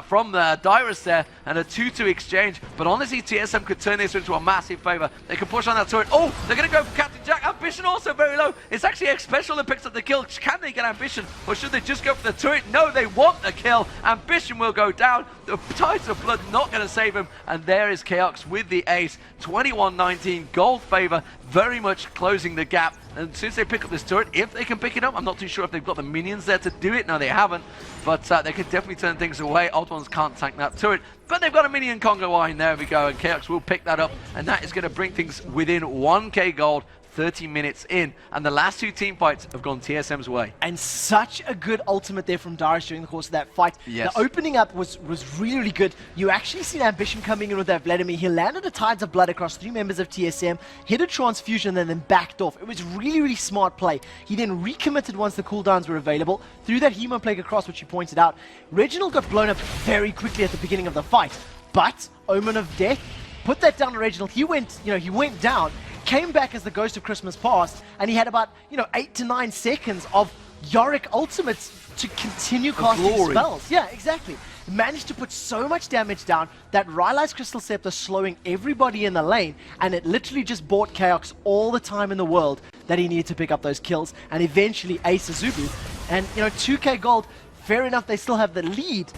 from the Dyrus there. And a 2-2 exchange. But honestly, TSM could turn this into a massive favour. They can push on that turret. Oh, they're going to go for Captain Jack. And Ambition also very low. It's actually X Special that picks up the kill. Can they get Ambition, or should they just go for the turret? No, they want the kill. Ambition will go down. The Tides of Blood not going to save him, and there is Chaos with the ace. 21-19, gold favor, very much closing the gap. And since they pick up this turret, if they can pick it up, I'm not too sure if they've got the minions there to do it. No, they haven't, but they can definitely turn things away. Odd Ones can't tank that turret, but they've got a minion Congo line. There we go, and Chaos will pick that up, and that is going to bring things within 1k gold. 30 minutes in, and the last two team fights have gone TSM's way. And such a good ultimate there from Darius during the course of that fight. Yes. The opening up was really, really good. You actually seen Ambition coming in with that Vladimir. He landed a Tides of Blood across 3 members of TSM, hit a transfusion, and then backed off. It was really, really smart play. He then recommitted once the cooldowns were available, threw that Hemo Plague across, which you pointed out. Reginald got blown up very quickly at the beginning of the fight, but Omen of Death put that down to Reginald. He went down, came back as the Ghost of Christmas passed, and he had about 8 to 9 seconds of Yorick ultimates to continue casting spells. Yeah, exactly. Managed to put so much damage down that Rylai's Crystal Scepter slowing everybody in the lane, and it literally just bought Chaos all the time in the world that he needed to pick up those kills, and eventually ace Azubu. And 2k gold, fair enough, they still have the lead,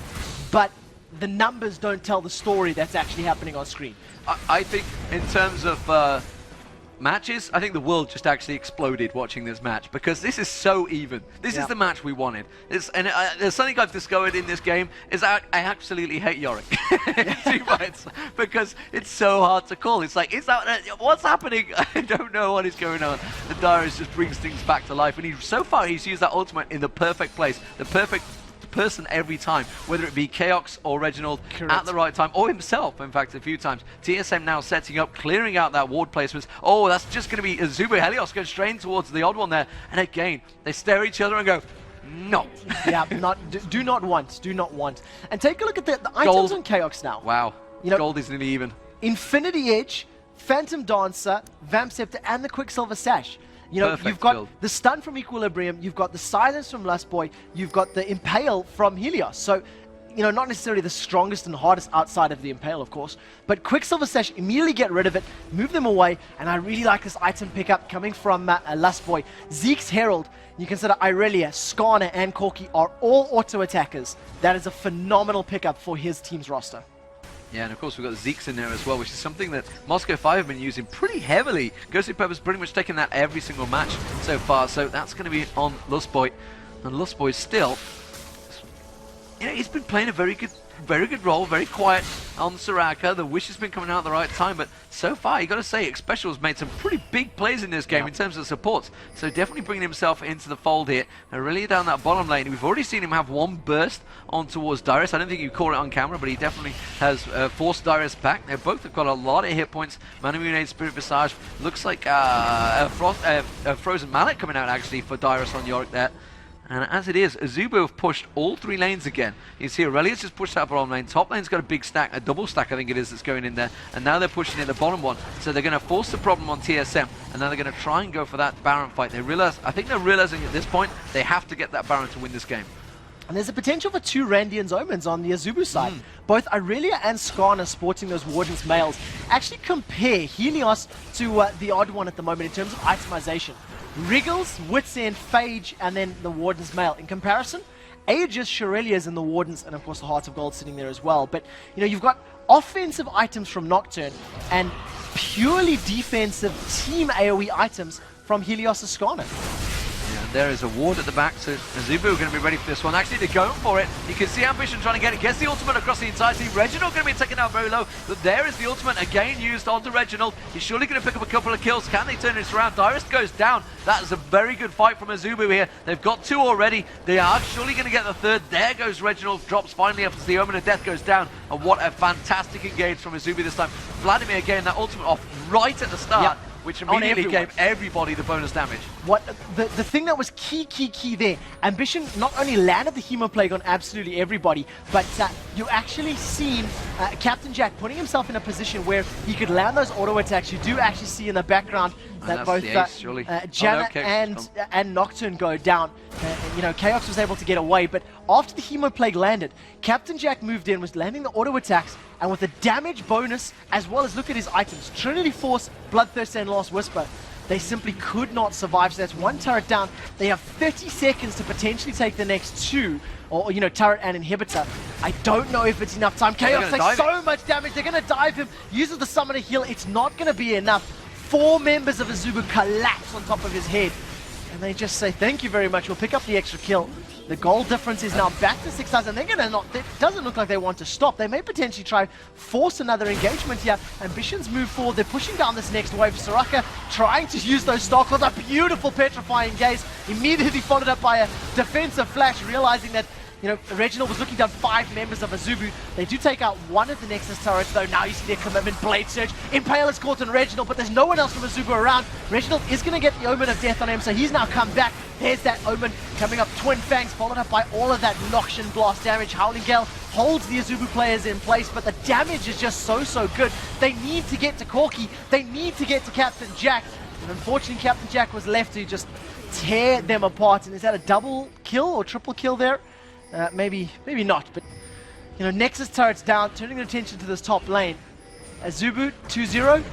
but the numbers don't tell the story that's actually happening on screen. I think in terms of matches, I think the world just actually exploded watching this match, because this is so even. This is the match we wanted. There's something I've discovered in this game is I absolutely hate Yorick. Because it's so hard to call. It's like, what's happening? I don't know what is going on. The Darius just brings things back to life, and so far he's used that ultimate in the perfect place, the perfect person every time, whether it be Chaos or Reginald. Correct. At the right time, or himself, in fact, a few times. TSM now setting up, clearing out that ward placements. Oh, that's just going to be Azubu. Helios goes straight towards the odd one there, and again, they stare at each other and go, no. Yeah, do not want. And take a look at the items on Chaos now. Wow, gold is nearly even. Infinity Edge, Phantom Dancer, Vamp Scepter, and the Quicksilver Sash. You've got build. The stun from Equilibrium, you've got the silence from Lustboy, you've got the impale from Helios. So, not necessarily the strongest and hardest outside of the impale, of course, but Quicksilver Sash, immediately get rid of it, move them away, and I really like this item pickup coming from Lustboy. Zeke's Herald, you consider Irelia, Skarner, and Corki are all auto attackers. That is a phenomenal pickup for his team's roster. Yeah, and of course we've got Zeke's in there as well, which is something that Moscow 5 have been using pretty heavily. Ghostly Pepper's pretty much taken that every single match so far, so that's going to be on Lustboy. And Lustboy still, he's been playing a very good role, very quiet on Soraka. The wish has been coming out at the right time, but so far, you got to say, Xpecial's made some pretty big plays in this game in terms of supports. So definitely bringing himself into the fold here. And really down that bottom lane, we've already seen him have one burst on towards Darius. I don't think you caught it on camera, but he definitely has forced Darius back. They both have got a lot of hit points. Manamune, Spirit Visage. Looks like a Frozen Mallet coming out actually for Darius on Yorick there. And as it is, Azubu have pushed all 3 lanes again. You see Aurelius just pushed that bottom lane. Top lane's got a big stack, a double stack I think it is, that's going in there. And now they're pushing in the bottom one. So they're going to force the problem on TSM. And now they're going to try and go for that Baron fight. I think they're realizing at this point, they have to get that Baron to win this game. And there's a potential for 2 Randian's Omens on the Azubu side. Both Irelia and Skarner sporting those Warden's Mails. Actually compare Helios to the odd one at the moment in terms of itemization. Wriggles, Wits End, Phage, and then the Warden's Mail. In comparison, Aegis, Shurelia's, and the Wardens, and of course the Hearts of Gold sitting there as well. But, you've got offensive items from Nocturne and purely defensive team AoE items from Helios' Skarner. Yeah, there is a ward at the back, so Azubu are going to be ready for this one. Actually, they're going for it. You can see Ambition trying to get it. Gets the ultimate across the entire team. Reginald going to be taken out very low, but there is the ultimate again used onto Reginald. He's surely going to pick up a couple of kills. Can they turn this around? Darius goes down. That is a very good fight from Azubu here. They've got 2 already. They are surely going to get the 3rd. There goes Reginald. Drops finally after the Omen of Death goes down. And what a fantastic engage from Azubu this time. Vladimir again, that ultimate off right at the start. Yep. Which immediately gave everybody the bonus damage. The thing that was key there, Ambition not only landed the Hemo Plague on absolutely everybody, but you actually seen Captain Jack putting himself in a position where he could land those auto attacks. You do actually see in the background that both Janna and Nocturne go down. Chaos was able to get away, but after the Hemo Plague landed, Captain Jack moved in, was landing the auto attacks, and with a damage bonus, as well as look at his items, Trinity Force, Bloodthirst, and Lost Whisper. they simply could not survive. So that's one turret down. They have 30 seconds to potentially take the next two, or, you know, turret and inhibitor. I don't know if it's enough time. Chaos takes so much damage. They're going to dive him, uses the summoner heal. It's not going to be enough. 4 members of Azubu collapse on top of his head. And they just say, thank you very much, we'll pick up the extra kill. The goal difference is now back to 6,000. They're going to not, it doesn't look like they want to stop. They may potentially try force another engagement here. Ambitions move forward. They're pushing down this next wave. Soraka trying to use those star calls. A beautiful petrifying gaze. Immediately followed up by a defensive flash, realizing that, you know, Reginald was looking down 5 members of Azubu. They do take out one of the Nexus turrets, though. Now you see their commitment. Blade Surge. Impale is caught on Reginald, but there's no one else from Azubu around. Reginald is going to get the Omen of Death on him, so he's now come back. There's that Omen coming up. Twin Fangs followed up by all of that Noxian Blast damage. Howling Gale holds the Azubu players in place, but the damage is just so good. They need to get to Corki. They need to get to Captain Jack. And unfortunately, Captain Jack was left to just tear them apart. And is that a double kill or triple kill there? Maybe not, but you know, Nexus turrets down, turning their attention to this top lane. Azubu 2-0.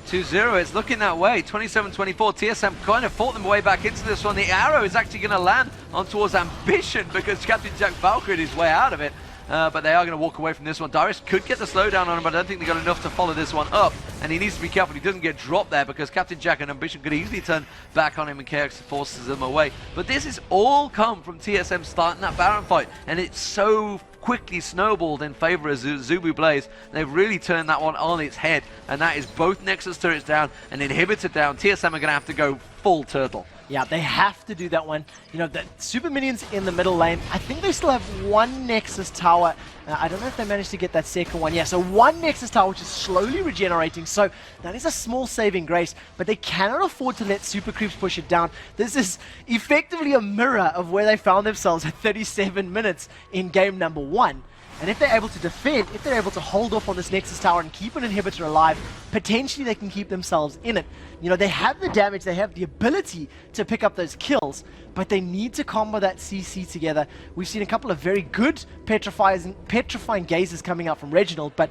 2-0, it's looking that way. 27-24, TSM kind of fought them way back into this one. The arrow is actually going to land on towards Ambition because Captain Jack Valkyrie is way out of it. But they are going to walk away from this one. Darius could get the slowdown on him, but I don't think they got enough to follow this one up. And he needs to be careful he doesn't get dropped there because Captain Jack and Ambition could easily turn back on him and KX forces him away. But this has all come from TSM starting that Baron fight. And it's so quickly snowballed in favor of Azubu Blaze. They've really turned that one on its head. And that is both Nexus turrets down and Inhibitor down. TSM are going to have to go full turtle. Yeah, they have to do that one. You know, the super minions in the middle lane, I think they still have one Nexus tower. I don't know if they managed to get that second one. Yeah, so one Nexus tower, which is slowly regenerating. So that is a small saving grace, but they cannot afford to let super creeps push it down. This is effectively a mirror of where they found themselves at 37 minutes in game number 1. And if they're able to defend, if they're able to hold off on this Nexus tower and keep an inhibitor alive, potentially they can keep themselves in it. You know, they have the damage, they have the ability to pick up those kills, but they need to combo that CC together. We've seen a couple of very good petrifying gazes coming out from Reginald, but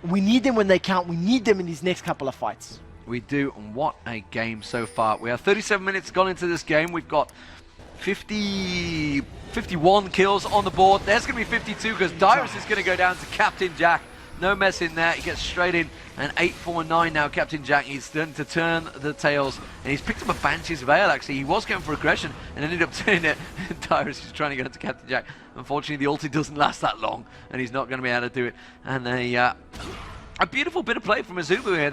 we need them when they count. We need them in these next couple of fights. We do, and what a game so far. We have 37 minutes gone into this game. We've got 51 kills on the board. There's going to be 52 because Dyrus is going to go down to Captain Jack. No mess in there. He gets straight in. And 8-4-9 now, Captain Jack. He's done to turn the tails. And he's picked up a Banshee's Veil, actually. He was going for aggression and ended up turning it. Dyrus is trying to get into Captain Jack. Unfortunately, the ulti doesn't last that long. And he's not going to be able to do it. And a beautiful bit of play from Azubu here.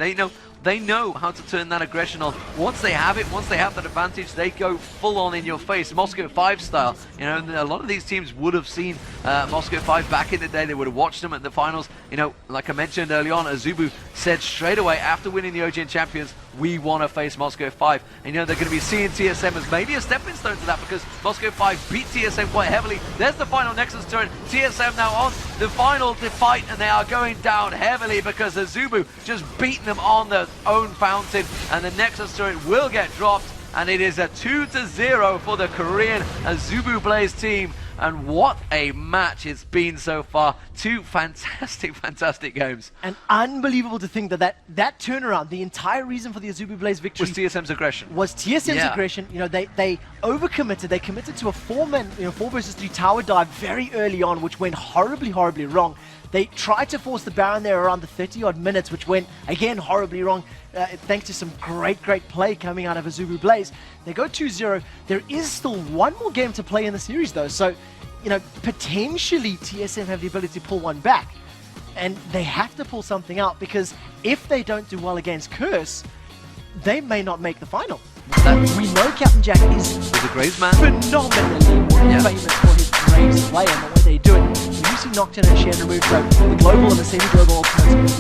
They know how to turn that aggression on. Once they have it, once they have that advantage, they go full on in your face, Moscow 5 style. You know, a lot of these teams would have seen Moscow 5 back in the day. They would have watched them at the finals. You know, like I mentioned early on, Azubu said straight away after winning the OGN Champions, we want to face Moscow 5. And you know, they're going to be seeing TSM as maybe a stepping stone to that because Moscow 5 beat TSM quite heavily. There's the final Nexus turret. TSM now on the final fight, and they are going down heavily because Azubu just beaten them on their own fountain, and the Nexus turret will get dropped, and it is a 2-0 for the Korean Azubu Blaze team. And what a match it's been so far. 2 fantastic games. And unbelievable to think that turnaround, the entire reason for the Azubu Blaze victory was TSM's aggression. Aggression. You know, they overcommitted. They committed to a 4 versus 3 tower dive very early on, which went horribly wrong. They tried to force the Baron there around the 30-odd minutes, which went, again, horribly wrong, thanks to some great play coming out of Azubu Blaze. They go 2-0. There is still one more game to play in the series, though. So, you know, potentially TSM have the ability to pull one back. And they have to pull something out, because if they don't do well against Curse, they may not make the final. We know Captain Jack is a Graves man. Phenomenally famous for his Graves play and the way they do it. We usually Nocturne and Shen removed the global and the semi-global ultimates.